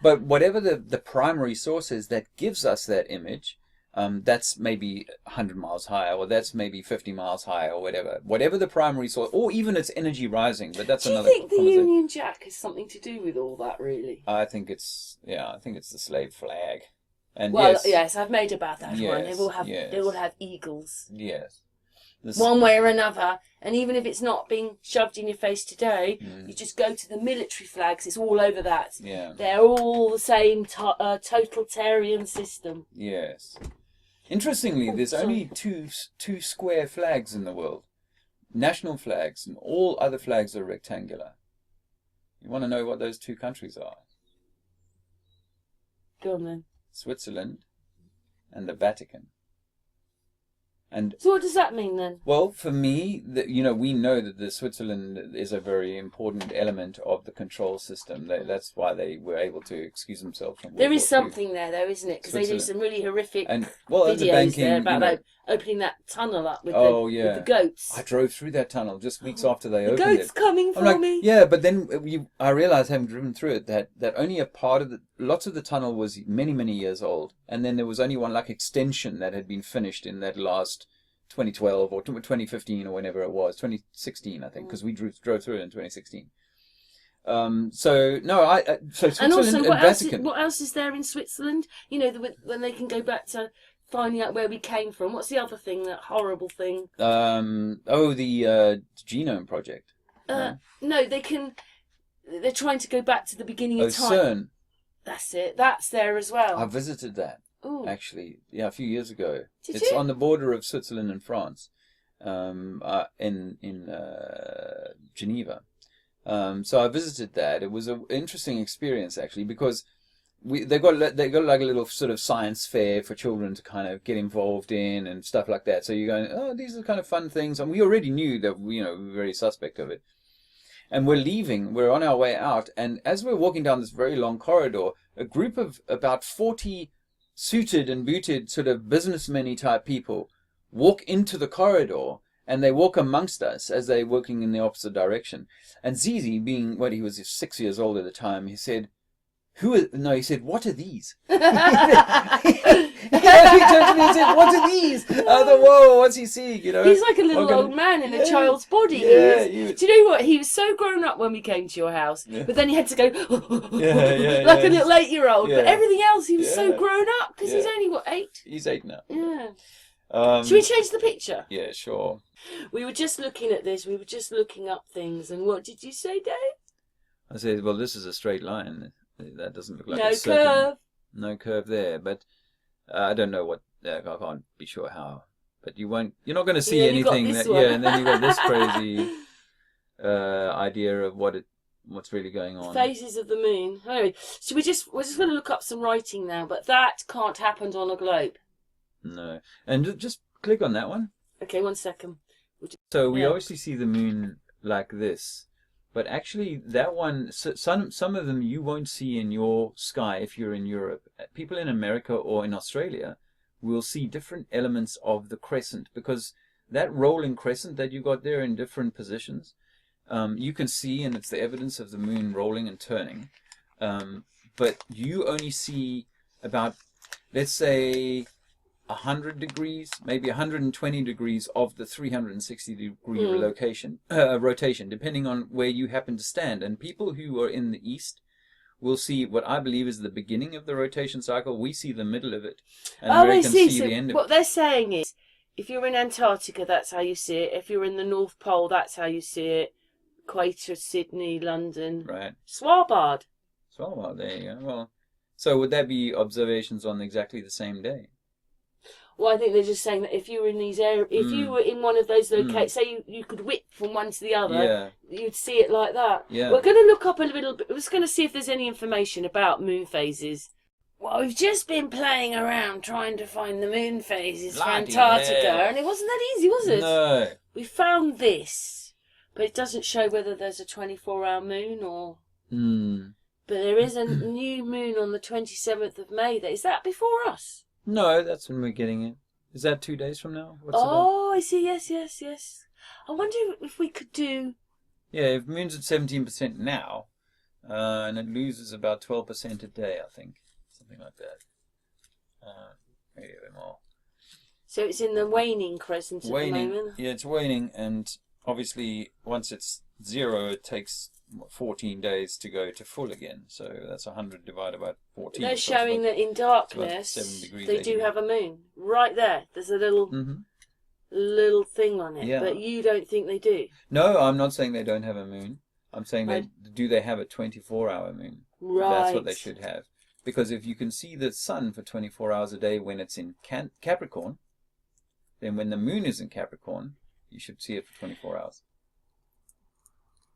But whatever the primary source is that gives us that image, that's maybe 100 miles higher, or that's maybe 50 miles higher, or whatever. Whatever the primary source, or even its energy rising. But that's another. Do you think the Union Jack has something to do with all that, really? I think it's the slave flag. And yes, I've made about that one. They will have eagles. Yes. One way or another, and even if it's not being shoved in your face today, you just go to the military flags, it's all over that. Yeah. They're all the same totalitarian system. Yes. Interestingly, there's only two square flags in the world. National flags, and all other flags are rectangular. You want to know what those 2 countries are? Go on then. Switzerland and the Vatican. And so what does that mean then? Well, for me, we know that the Switzerland is a very important element of the control system. That's why they were able to excuse themselves from World There is War something there, though, isn't it? Because they do some really horrific videos the banking, there about opening that tunnel up with the goats. I drove through that tunnel just weeks after they opened it. The goat's coming for me. Yeah, but then I realised, having driven through it, that only a part of lots of the tunnel was many, many years old. And then there was only one extension that had been finished in that last 2012 or 2015 or whenever it was, 2016 I think, because we drove through it in 2016. So Switzerland and also, Vatican. What else is there in Switzerland? When they can go back to finding out where we came from. What's the other thing? That horrible thing. The Genome Project. No, they can. They're trying to go back to the beginning of time. CERN. That's it. That's there as well. I visited that. Ooh. Actually, a few years ago. It's on the border of Switzerland and France, in Geneva. So I visited that. It was an interesting experience actually, because they got like a little sort of science fair for children to kind of get involved in and stuff like that. So you're going, oh, these are kind of fun things, and we already knew that we were very suspect of it. And we're on our way out, and as we're walking down this very long corridor, a group of about 40 suited and booted sort of businessmen-y type people walk into the corridor, and they walk amongst us as they're walking in the opposite direction. And Zizi, being he was 6 years old at the time, he said, he said, what are these? He actually turned to me and said, what are these? I thought, whoa, what's he seeing? He's like a little old man in a child's body. Yeah, do you know what? He was so grown up when we came to your house, but then he had to go like a little 8-year-old. But everything else, he was so grown up because he's only 8? He's 8 now. Yeah. Should we change the picture? Yeah, sure. We were just looking at this. We were just looking up things. And what did you say, Dave? I said, well, this is a straight line. That doesn't look like no a circle. curve. No curve there, but I don't know what. I can't be sure how. But you're not going to see anything. And then you got this crazy idea of what's really going on. Phases of the moon. Anyway, so we're just going to look up some writing now, but that can't happen on a globe. No, and just click on that one. Okay, 1 second. So we obviously see the moon like this. But actually, that one, some of them you won't see in your sky if you're in Europe. People in America or in Australia we'll see different elements of the crescent, because that rolling crescent that you got there in different positions, you can see, and it's the evidence of the moon rolling and turning. But you only see about, let's say, 100 degrees, maybe 120 degrees of the 360-degree rotation, depending on where you happen to stand. And people who are in the east will see what I believe is the beginning of the rotation cycle. We see the middle of it, and Americans see so the end of what it. they're saying is, if you're in Antarctica, that's how you see it. If you're in the North Pole, that's how you see it. Equator, Sydney, London. Right. Svalbard. Svalbard, there you go. Well, so would that be observations on exactly the same day? Well, I think they're just saying that if you were in these areas, if you were in one of those locations, say you could whip from one to the other, you'd see it like that. Yeah. We're going to look up a little bit. We're just going to see if there's any information about moon phases. Well, we've just been playing around trying to find the moon phases for Antarctica, and it wasn't that easy, was it? No. We found this, but it doesn't show whether there's a 24-hour moon or... But there is a new moon on the 27th of May. Is that before us? No, that's when we're getting it. Is that 2 days from now? What's I see. Yes. I wonder if we could do... Yeah, if moon's at 17% now, and it loses about 12% a day, I think. Something like that. Maybe a bit more. So it's in the waning crescent at the moment? Yeah, it's waning, and obviously once it's 0, it takes 14 days to go to full again. So that's 100 divided by 14. They're showing that in darkness, 7 degrees, they do have a moon. Right there. There's a little little thing on it. Yeah. But you don't think they do? No, I'm not saying they don't have a moon. I'm saying do they have a 24-hour moon? Right. That's what they should have. Because if you can see the sun for 24 hours a day when it's in Capricorn, then when the moon is in Capricorn, you should see it for 24 hours.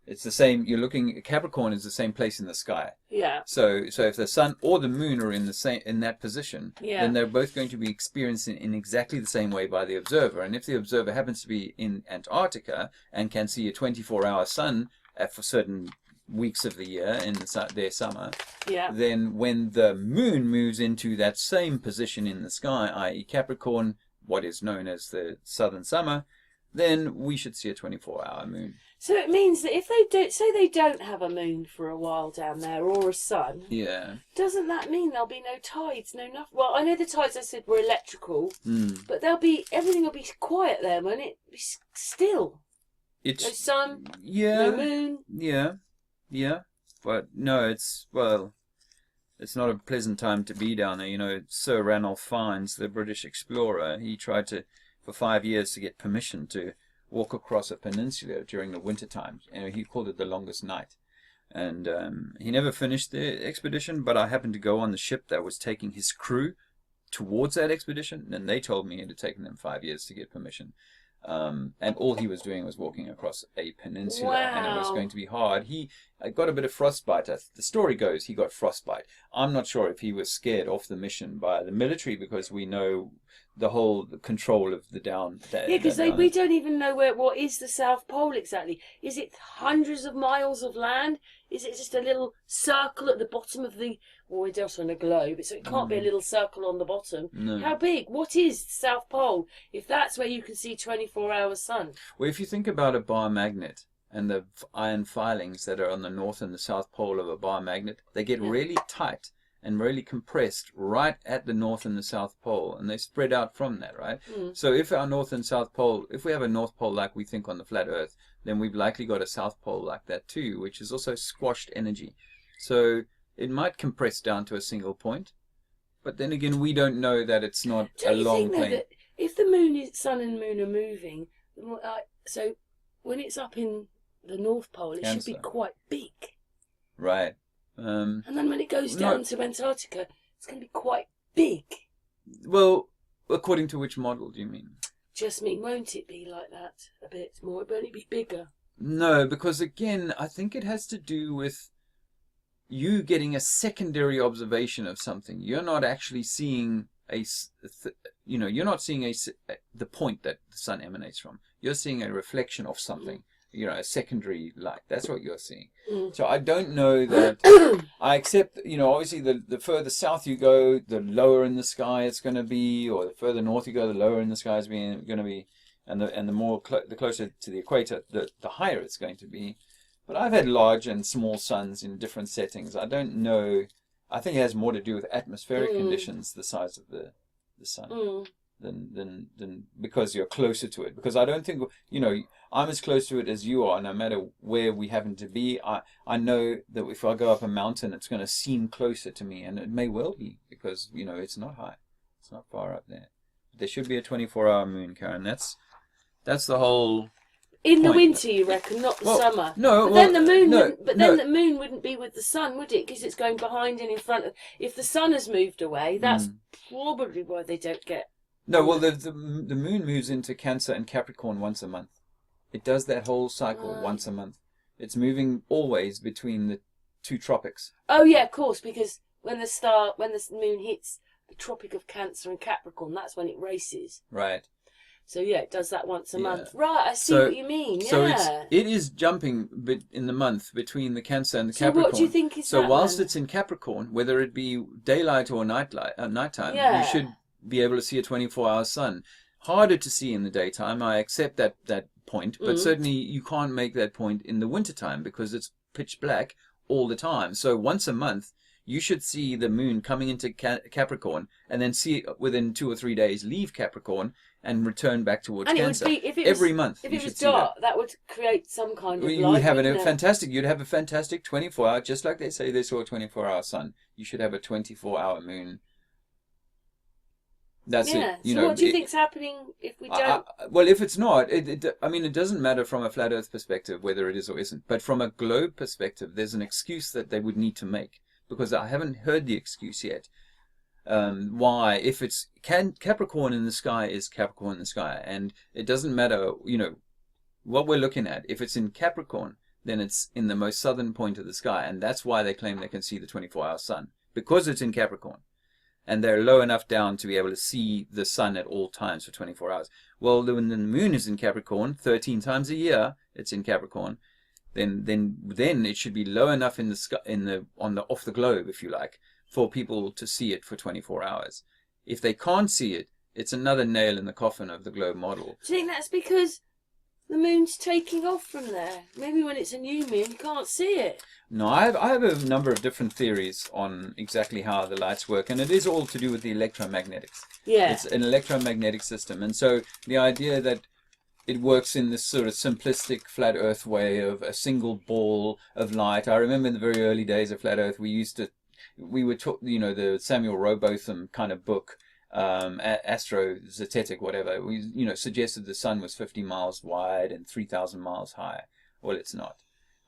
It's the same. You're looking. Capricorn is the same place in the sky. Yeah. So if the sun or the moon are in that position, then they're both going to be experienced in exactly the same way by the observer. And if the observer happens to be in Antarctica and can see a 24-hour sun for certain weeks of the year in their summer, then when the moon moves into that same position in the sky, i.e. Capricorn, what is known as the southern summer, then we should see a 24-hour moon. So it means that if they don't, say they don't have a moon for a while down there, or a sun, doesn't that mean there'll be no tides, no nothing? Well, I know the tides I said were electrical, but everything will be quiet there, won't it? Be still. No sun, no moon. Yeah. But no, it's not a pleasant time to be down there. You know, Sir Ranulph Fiennes, the British explorer, he tried for 5 years to get permission to walk across a peninsula during the winter time. He called it the longest night. And he never finished the expedition, but I happened to go on the ship that was taking his crew towards that expedition, and they told me it had taken them 5 years to get permission. And all he was doing was walking across a peninsula, and it was going to be hard. He got a bit of frostbite. The story goes he got frostbite. I'm not sure if he was scared off the mission by the military, because we know the whole control of the down. Because we don't even know what is the South Pole exactly. Is it hundreds of miles of land? Is it just a little circle at the bottom of the... Well, we're just on a globe, so it can't be a little circle on the bottom. No. How big? What is the South Pole, if that's where you can see 24-hour sun? Well, if you think about a bar magnet and the iron filings that are on the north and the south pole of a bar magnet, they get really tight and really compressed right at the north and the south pole, and they spread out from that, right? So if our north and south pole, if we have a north pole like we think on the flat earth, then we've likely got a south pole like that too, which is also squashed energy. So it might compress down to a single point, but then again, we don't know that it's not a long plane. That if the sun and moon are moving, so when it's up in the North Pole, it should be quite big. Right. And then when it goes down to Antarctica, it's going to be quite big. Well, according to which model do you mean? Just mean, won't it be like that a bit more? It won't be bigger. No, because again, I think it has to do with you getting a secondary observation of something. You're not actually seeing you're not seeing the point that the sun emanates from. You're seeing a reflection of something. a secondary light. That's what you're seeing. Mm. So I don't know that. I accept, obviously the further south you go, the lower in the sky it's going to be, or the further north you go, the lower in the sky it's going to be, and the more the closer to the equator, the higher it's going to be. But I've had large and small suns in different settings. I don't know. I think it has more to do with atmospheric conditions, the size of the sun, than because you're closer to it. Because I don't think, I'm as close to it as you are, no matter where we happen to be. I know that if I go up a mountain, it's going to seem closer to me, and it may well be because, it's not high. It's not far up there. But there should be a 24-hour moon, Karen. That's the whole... In the winter, you reckon, not the summer. No, but then the moon. The moon wouldn't be with the sun, would it? Because it's going behind and in front. If the sun has moved away, that's probably why they don't get. No, well, the moon moves into Cancer and Capricorn once a month. It does that whole cycle once a month. It's moving always between the two tropics. Oh yeah, of course, because when the moon hits the Tropic of Cancer and Capricorn, that's when it races. Right. So yeah, it does that once a month. Right, I see what you mean. Yeah. So it is jumping in the month between the Cancer and the Capricorn. So what do you think is So whilst it's in Capricorn, whether it be daylight or nighttime, you should be able to see a 24-hour sun. Harder to see in the daytime. I accept that point, but certainly you can't make that point in the wintertime because it's pitch black all the time. So once a month, you should see the moon coming into Capricorn and then see it within 2 or 3 days leave Capricorn and return back towards Cancer. Every month. If it was dark, that would create some kind of light. You'd have a fantastic 24-hour, just like they say they saw a 24-hour sun. You should have a 24-hour moon. That's it. So what do you think's happening if we don't? Well, if it's not, it doesn't matter from a flat Earth perspective whether it is or isn't. But from a globe perspective, there's an excuse that they would need to make. Because I haven't heard the excuse yet. Why, if it's Capricorn in the sky, is Capricorn in the sky, and it doesn't matter, what we're looking at. If it's in Capricorn, then it's in the most southern point of the sky, and that's why they claim they can see the 24-hour sun, because it's in Capricorn, and they're low enough down to be able to see the sun at all times for 24 hours. Well, when the moon is in Capricorn, 13 times a year, it's in Capricorn. Then it should be low enough in the sky, off the globe, if you like, for people to see it for 24 hours. If they can't see it, it's another nail in the coffin of the globe model. Do you think that's because the moon's taking off from there? Maybe when it's a new moon, you can't see it. No, I have a number of different theories on exactly how the lights work, and it is all to do with the electromagnetics. Yeah. It's an electromagnetic system, and so the idea that it works in this sort of simplistic flat Earth way of a single ball of light. I remember in the very early days of flat Earth, we were taught, the Samuel Rowbotham kind of book, Astrozetetic, whatever. We, suggested the sun was 50 miles wide and 3,000 miles high. Well, it's not.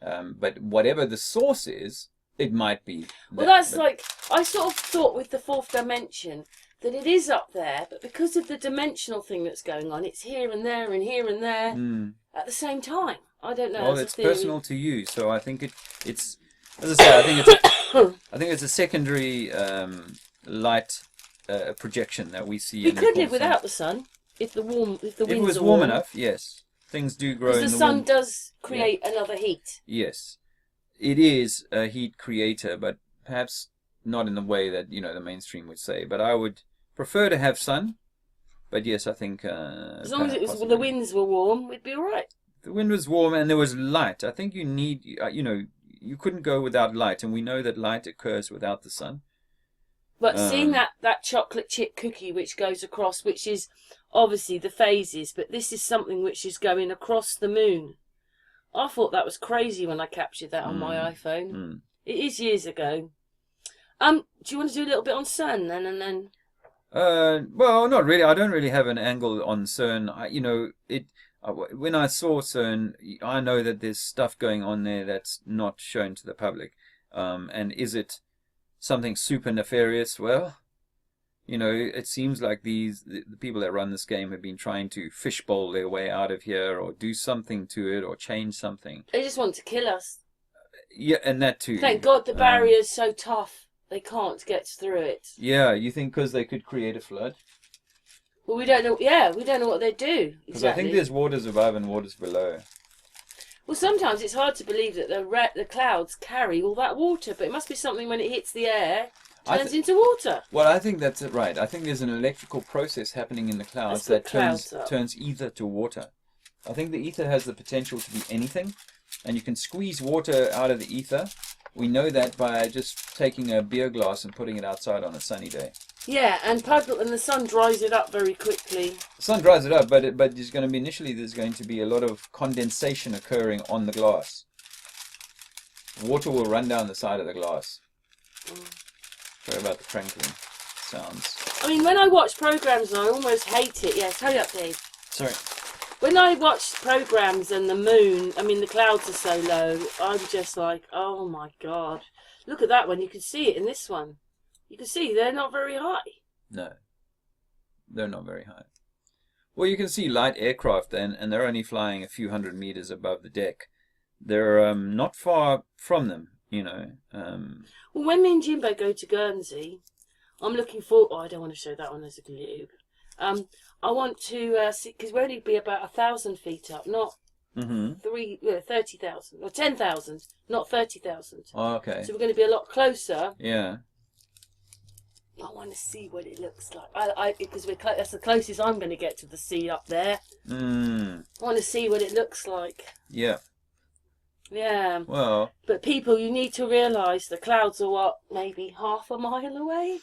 But whatever the source is, it might be. I sort of thought with the fourth dimension that it is up there, but because of the dimensional thing that's going on, it's here and there and here and there at the same time. I don't know. Well, it's personal to you, so I think it's. As I say, I think it's a secondary light projection that we see. We could live without the sun if the winds If it was warm enough, yes, things do grow. Because the sun does create another heat. Yes, it is a heat creator, but perhaps not in the way that the mainstream would say. But I would prefer to have sun. But yes, I think as long as the winds were warm, we'd be all right. The wind was warm and there was light. I think you need, you couldn't go without light, and we know that light occurs without the sun. But seeing that chocolate chip cookie which goes across, which is obviously the phases, but this is something which is going across the moon. I thought that was crazy when I captured that on my iPhone. It is years ago. Do you want to do a little bit on CERN then, and then? Well, not really. I don't really have an angle on CERN. When I saw CERN, I know that there's stuff going on there that's not shown to the public. And is it something super nefarious? Well, it seems like the people that run this game have been trying to fishbowl their way out of here, or do something to it, or change something. They just want to kill us. Yeah, and that too. Thank God the barrier's so tough. They can't get through it. Yeah, you think because they could create a flood? Well, we don't know. Yeah, we don't know what they do. Because I think there's waters above and waters below. Well, sometimes it's hard to believe that the clouds carry all that water, but it must be something when it hits the air, turns into water. Well, I think that's right. I think there's an electrical process happening in the clouds that turns ether to water. I think the ether has the potential to be anything, and you can squeeze water out of the ether. We know that by just taking a beer glass and putting it outside on a sunny day. Yeah, and the sun dries it up very quickly. The sun dries it up, but there's going to be there's going to be a lot of condensation occurring on the glass. Water will run down the side of the glass. Sorry about the crankling sounds. I mean, when I watch programs, I almost hate it. Yes, hurry up, Dave. Sorry. When I watch programs and the clouds are so low, I'm just like, oh my God. Look at that one. You can see it in this one. You can see they're not very high. No, they're not very high. Well, you can see light aircraft and they're only flying a few hundred meters above the deck. They're not far from them, you know. Well, when me and Jimbo go to Guernsey, I'm looking for... Oh, I don't want to show that one as a globe. I want to see... Because we're only be about 1,000 feet up, not 30,000 or 10,000, not 30,000. Oh, okay. So we're going to be a lot closer. Yeah. I want to see what it looks like. Because that's the closest I'm going to get to the sea up there. I want to see what it looks like. Yeah. Yeah. Well. But people, you need to realise the clouds are what, maybe half a mile away?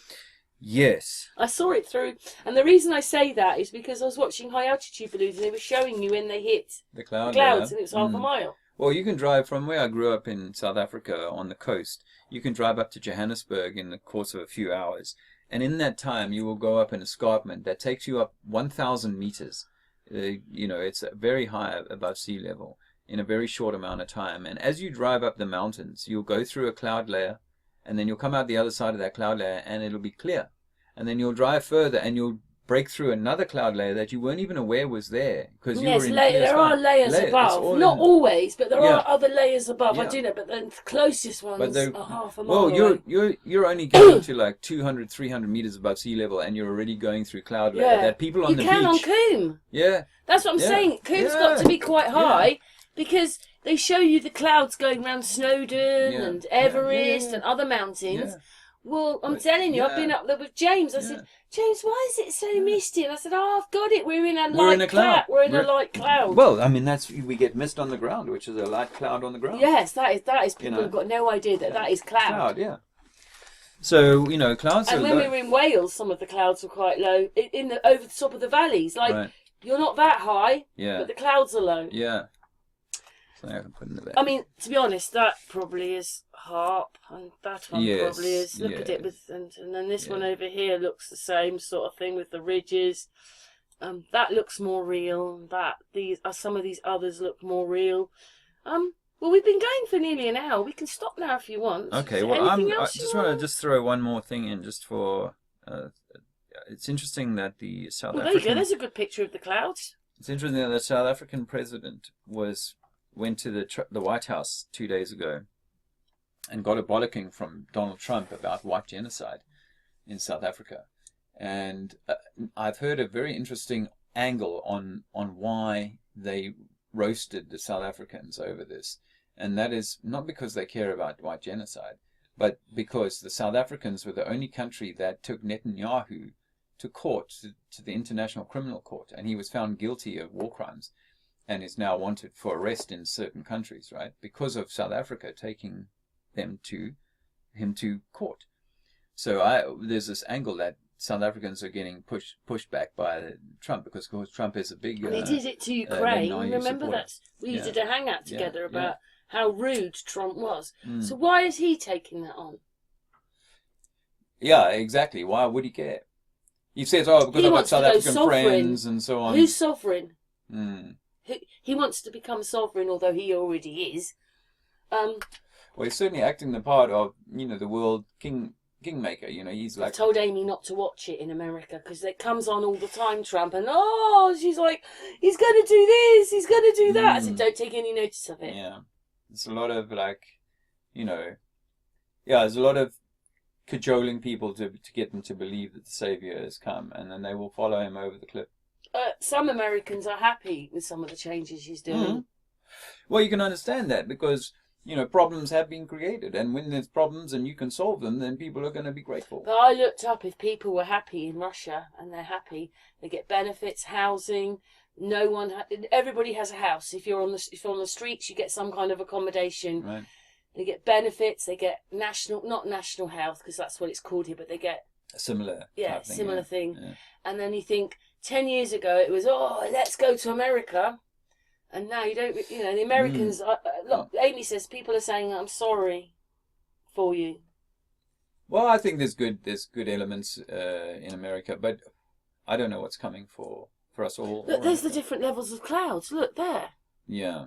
Yes. I saw it through. And the reason I say that is because I was watching high altitude balloons and they were showing you when they hit the clouds and it was half a mile. Well, you can drive from where I grew up in South Africa on the coast. You can drive up to Johannesburg in the course of a few hours. And in that time, you will go up an escarpment that takes you up 1,000 meters. You know, it's very high above sea level in a very short amount of time. And as you drive up the mountains, you'll go through a cloud layer, and then you'll come out the other side of that cloud layer, and it'll be clear. And then you'll drive further, and you'll break through another cloud layer that you weren't even aware was there because you were in there are layers above. Not always, but there are other layers above. I do know, but the closest ones are half a mile away. You're only going to like 200, 300 meters above sea level, and you're already going through cloud layer. That people on the beach. You can on Coombe. Yeah. That's what I'm saying. Coombe's got to be quite high because they show you the clouds going around Snowdon and Everest and other mountains. Yeah. Well, I'm telling you, I've been up there with James. I said, James, why is it so misty? And I said, I've got it. We're in a light cloud. We're in a light cloud. Well, I mean, we get mist on the ground, which is a light cloud on the ground. Yes, that is. People have got no idea that is cloud. Yeah. So, you know, clouds are low. And when we were in Wales, some of the clouds were quite low, over the top of the valleys. Like, you're not that high, but the clouds are low. Yeah. So I can put in the back. I mean, to be honest, that probably is Harp, and that one probably is. Look at it and then this one over here looks the same sort of thing with the ridges. That looks more real. Some of these others look more real. Well, we've been going for nearly an hour. We can stop now if you want. Okay. Well, I just want to throw one more thing in, just for. It's interesting that the South African. There you go. There's a good picture of the clouds. It's interesting that the South African president went to the White House 2 days ago and got a bollocking from Donald Trump about white genocide in South Africa. And I've heard a very interesting angle on why they roasted the South Africans over this. And that is not because they care about white genocide, but because the South Africans were the only country that took Netanyahu to court, to the International Criminal Court. And he was found guilty of war crimes and is now wanted for arrest in certain countries, right? Because of South Africa taking him to court. So there's this angle that South Africans are getting pushed back by Trump because, of course, Trump is a big. And he did it to Ukraine. Remember that we did a hangout together about how rude Trump was. So why is he taking that on? Yeah, exactly. Why would he care? He says, "Oh, because I've got South African friends and so on." Who's sovereign? He wants to become sovereign, although he already is. Well, he's certainly acting the part of, the world kingmaker. He's like. I told Amy not to watch it in America because it comes on all the time, Trump, and she's like, he's going to do this, he's going to do that. I said, don't take any notice of it. Yeah, it's a lot of there's a lot of cajoling people to get them to believe that the Savior has come, and then they will follow him over the cliff. Some Americans are happy with some of the changes he's doing. Well, you can understand that because, problems have been created. And when there's problems and you can solve them, then people are going to be grateful. But I looked up, if people were happy in Russia and they're happy, they get benefits, housing. Everybody has a house. If you're on the streets, you get some kind of accommodation. Right. They get benefits. They get not national health, because that's what it's called here, but they get A similar thing. Yeah. And then you think 10 years ago it was, let's go to America, and now you don't. The Americans. Amy says people are saying, "I'm sorry for you." Well, I think there's good elements in America, but I don't know what's coming for us all. Look, there's the different levels of clouds. Look there. Yeah.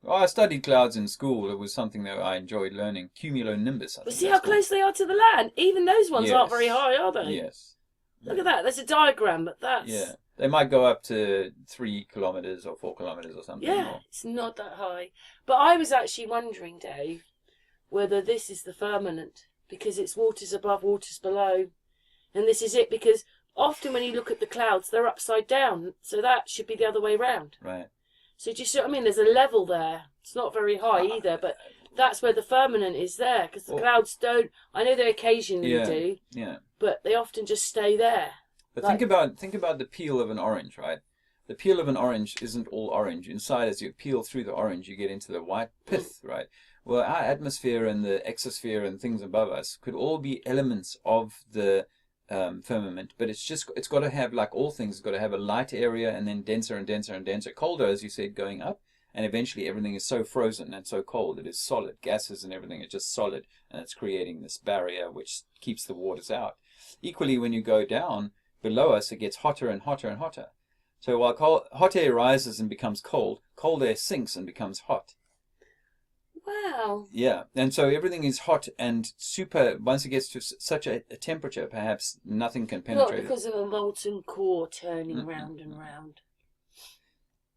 Well, I studied clouds in school. It was something that I enjoyed learning. Cumulonimbus. But see how close they are to the land? Even those ones aren't very high, are they? Yes. Look at that. There's a diagram, but that's... Yeah. They might go up to 3 kilometers or 4 kilometers or something. Yeah, it's not that high. But I was actually wondering, Dave, whether this is the firmament, because it's waters above, waters below. And this is it, because often when you look at the clouds, they're upside down. So that should be the other way round. Right. So do you see what I mean? There's a level there. It's not very high either, but that's where the firmament is there, because the clouds don't... I know they occasionally do, but they often just stay there. But think about the peel of an orange, right? The peel of an orange isn't all orange. Inside, as you peel through the orange, you get into the white pith, right? Well, our atmosphere and the exosphere and things above us could all be elements of the firmament, but it's got to have, like all things, it's got to have a light area and then denser and denser and denser, colder, as you said, going up, and eventually everything is so frozen and so cold, it is solid. Gases and everything are just solid, and it's creating this barrier which keeps the waters out. Equally, when you go down below us, it gets hotter and hotter and hotter. So while hot air rises and becomes cold, cold air sinks and becomes hot. Wow. Yeah, and so everything is hot and super. Once it gets to such a temperature, perhaps nothing can penetrate. Not because of a molten core turning round and round.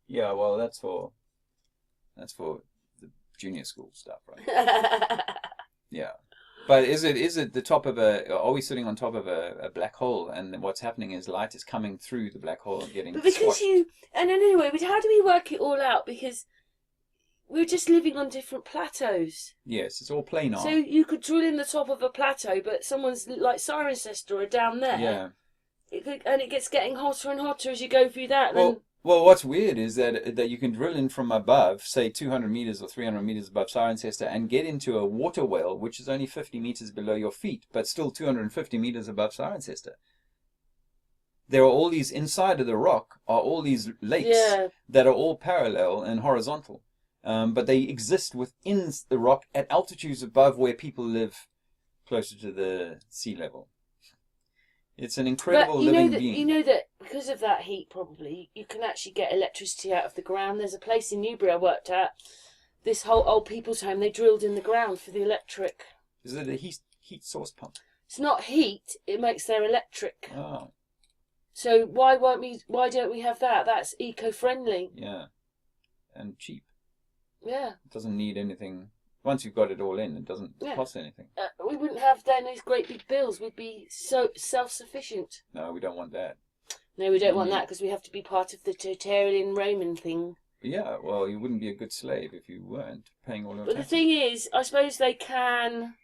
Yeah, well, that's for the junior school stuff, right? Yeah, but is it the top of are we sitting on top of a black hole, and what's happening is light is coming through the black hole and getting But because squashed. anyway, how do we work it all out? Because we're just living on different plateaus. Yes, it's all planar. So you could drill in the top of a plateau, but someone's like Cirencester are down there. Yeah. And it gets getting hotter and hotter as you go through that. Well, what's weird is that you can drill in from above, say 200 meters or 300 meters above Cirencester, and get into a water well, which is only 50 meters below your feet, but still 250 meters above Cirencester. There are all these, inside of the rock, are all these lakes that are all parallel and horizontal. But they exist within the rock at altitudes above where people live closer to the sea level. It's an incredible living being. You know that because of that heat, probably, you can actually get electricity out of the ground. There's a place in Newbury I worked at, this whole old people's home, they drilled in the ground for the electric. Is it a heat source pump? It's not heat, it makes their electric. Oh. So why don't we have that? That's eco-friendly. Yeah. And cheap. Yeah. It doesn't need anything. Once you've got it all in, it doesn't cost anything. We wouldn't have then these great big bills. We'd be so self-sufficient. No, we don't want that. No, we don't want that, because we have to be part of the totalitarian Roman thing. Yeah, well, you wouldn't be a good slave if you weren't paying all your But taxes. the thing is, I suppose they can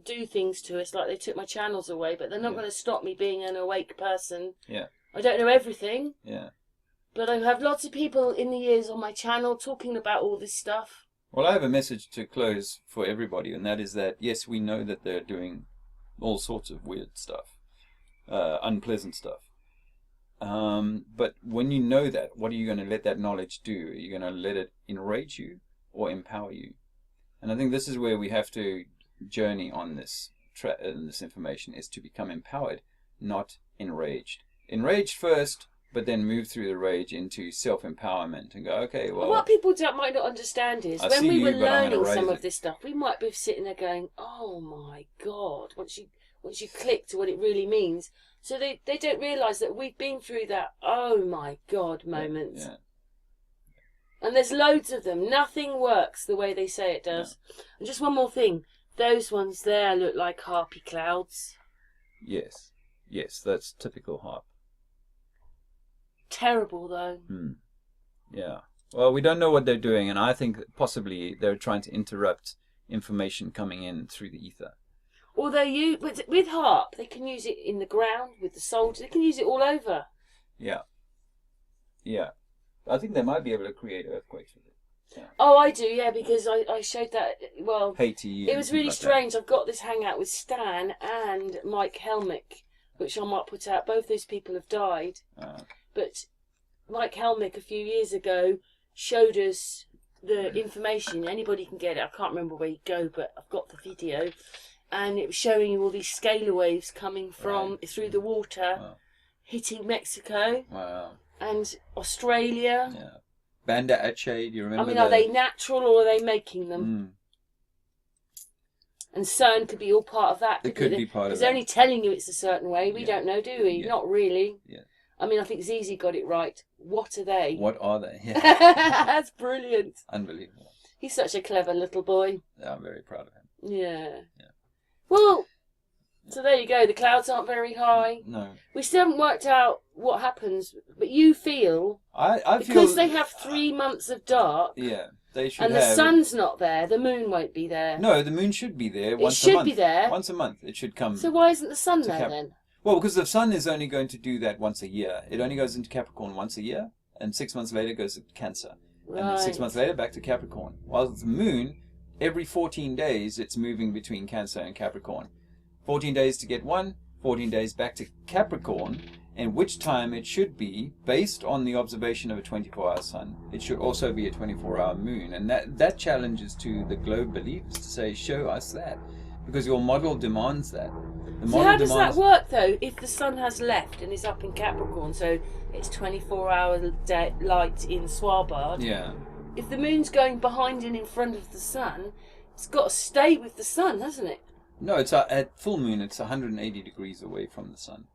do things to us, like they took my channels away, but they're not going to stop me being an awake person. Yeah. I don't know everything. Yeah. But I have lots of people in the years on my channel talking about all this stuff. Well, I have a message to close for everybody, and that is that, yes, we know that they're doing all sorts of weird stuff, unpleasant stuff. But when you know that, what are you going to let that knowledge do? Are you going to let it enrage you or empower you? And I think this is where we have to journey on this information, is to become empowered, not enraged. Enraged first, but then move through the rage into self-empowerment and go, okay, well... What people might not understand is, when we were learning some of this stuff, we might be sitting there going, oh my God, once you click to what it really means. So they don't realise that we've been through that, oh my God moment. Yeah. And there's loads of them. Nothing works the way they say it does. Yeah. And just one more thing. Those ones there look like harpy clouds. Yes. Yes, that's typical harp. Terrible, though. Yeah. Well, we don't know what they're doing, and I think that possibly they're trying to interrupt information coming in through the ether. Or they use with HAARP, they can use it in the ground with the soldiers. They can use it all over. Yeah. Yeah. I think they might be able to create earthquakes with it. Yeah. Oh, I do, yeah, because I showed that. Well, Haiti. it was really strange. I've got this hangout with Stan and Mike Helmick, which I might put out. Both those people have died, but Mike Helmick a few years ago showed us the information. Anybody can get it. I can't remember where you go, but I've got the video, and it was showing you all these scalar waves coming from through the water, hitting Mexico and Australia. Yeah. Banda Aceh, do you remember? I mean, are they natural or are they making them? And CERN could be all part of that. It could be part of because that. they're only telling you it's a certain way. We don't know, do we? Yeah. Not really. Yeah. I mean, I think Zizi got it right. What are they? What are they? Yeah. That's brilliant. Unbelievable. He's such a clever little boy. Yeah, I'm very proud of him. Yeah. Yeah. Well, so there you go. The clouds aren't very high. No. We still haven't worked out what happens, but you feel I feel because they have 3 months of dark. Yeah, they should. And the sun's not there. The moon won't be there. No, the moon should be there once a month. It month. should be there. Once a month, it should come. So why isn't the sun there then? Well, because the sun is only going to do that once a year. It only goes into Capricorn once a year, and 6 months later goes to Cancer, and then 6 months later back to Capricorn. While the moon, every 14 days, it's moving between Cancer and Capricorn. 14 days to get one, 14 days back to Capricorn, and which time it should be, based on the observation of a 24-hour sun, it should also be a 24-hour moon. And that challenges to the globe believers to say, show us that, because your model demands that. So how does that work, though, if the sun has left and is up in Capricorn, so it's 24-hour light in Svalbard? Yeah. If the moon's going behind and in front of the sun, it's got to stay with the sun, hasn't it? No, it's at full moon. It's 180 degrees away from the sun.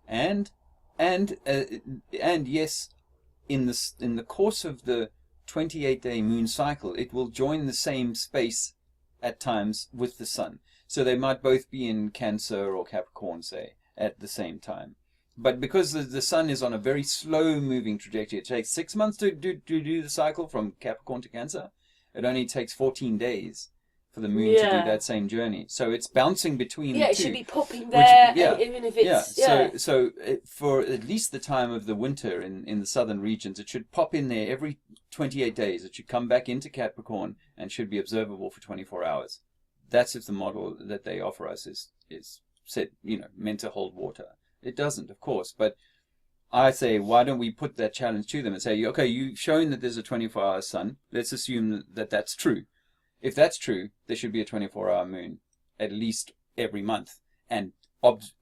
And yes, in the course of the 28-day moon cycle, it will join the same space at times with the sun. So they might both be in Cancer or Capricorn, say, at the same time. But because the sun is on a very slow-moving trajectory, it takes 6 months to do the cycle from Capricorn to Cancer. It only takes 14 days for the moon to do that same journey. So it's bouncing between the two. Yeah, it should be popping there, even if it's... So for at least the time of the winter in the southern regions, it should pop in there every 28 days. It should come back into Capricorn and should be observable for 24 hours. That's if the model that they offer us is set, meant to hold water. It doesn't, of course, but I say, why don't we put that challenge to them and say, okay, you've shown that there's a 24-hour sun. Let's assume that that's true. If that's true, there should be a 24-hour moon at least every month and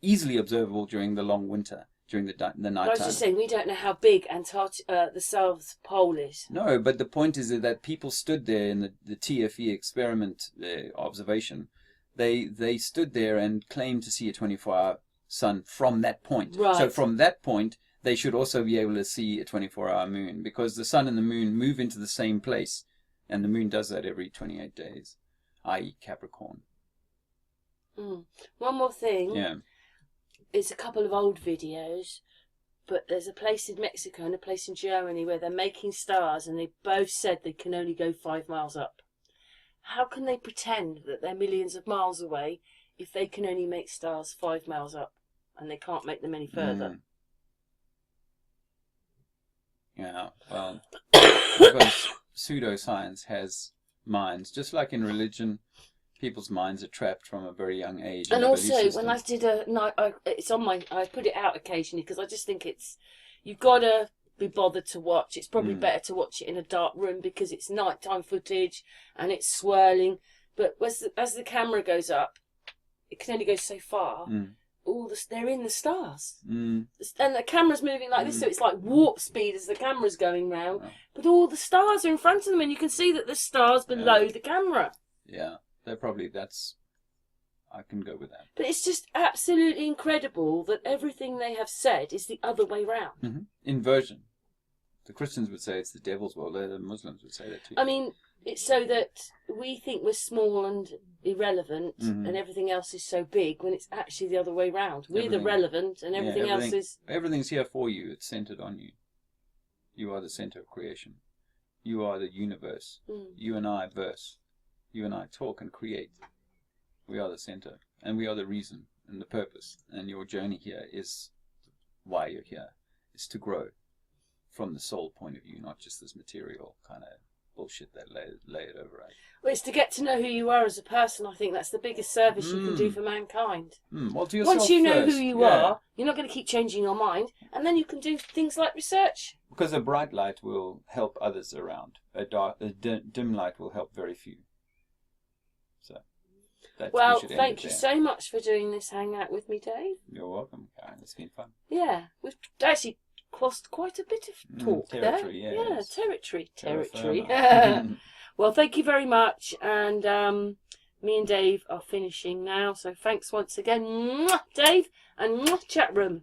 easily observable during the long winter, during the night time. I was just saying, we don't know how big Antarctica, the South Pole is. No, but the point is that people stood there in the TFE experiment observation. They stood there and claimed to see a 24-hour sun from that point. Right. So from that point, they should also be able to see a 24-hour moon, because the sun and the moon move into the same place, and the moon does that every 28 days, i.e. Capricorn. One more thing. Yeah. It's a couple of old videos, but there's a place in Mexico and a place in Germany where they're making stars, and they both said they can only go 5 miles up. How can they pretend that they're millions of miles away if they can only make stars 5 miles up and they can't make them any further? Yeah, well, because pseudoscience has minds, just like in religion. People's minds are trapped from a very young age. And also, when I did it's on I put it out occasionally because I just think you've got to be bothered to watch. It's probably better to watch it in a dark room because it's nighttime footage and it's swirling. But as the camera goes up, it can only go so far. They're in the stars. And the camera's moving like this, so it's like warp speed as the camera's going round. But all the stars are in front of them, and you can see that there's stars below the camera. Yeah. I can go with that. But it's just absolutely incredible that everything they have said is the other way round. Inversion. The Christians would say it's the devil's world. The Muslims would say that too. I mean, it's so that we think we're small and irrelevant and everything else is so big, when it's actually the other way round. We're the relevant and everything else is... Everything's here for you. It's centered on you. You are the center of creation. You are the universe. You and I verse. You and I talk and create. We are the center, and we are the reason and the purpose. And your journey here is why you're here. Is to grow from the soul point of view, not just this material kind of bullshit that lay it over us. Well, it's to get to know who you are as a person. I think that's the biggest service you can do for mankind. Well, to yourself Once you know first, who you are, you're not going to keep changing your mind, and then you can do things like research. Because a bright light will help others around. A dim light will help very few. So, well, thank you so much for doing this hangout with me, Dave. You're welcome, Karen. It's been fun. Yeah, we've actually crossed quite a bit of talk territory, there. Yeah, territory. Well, thank you very much, and me and Dave are finishing now. So thanks once again, Dave, and chat room.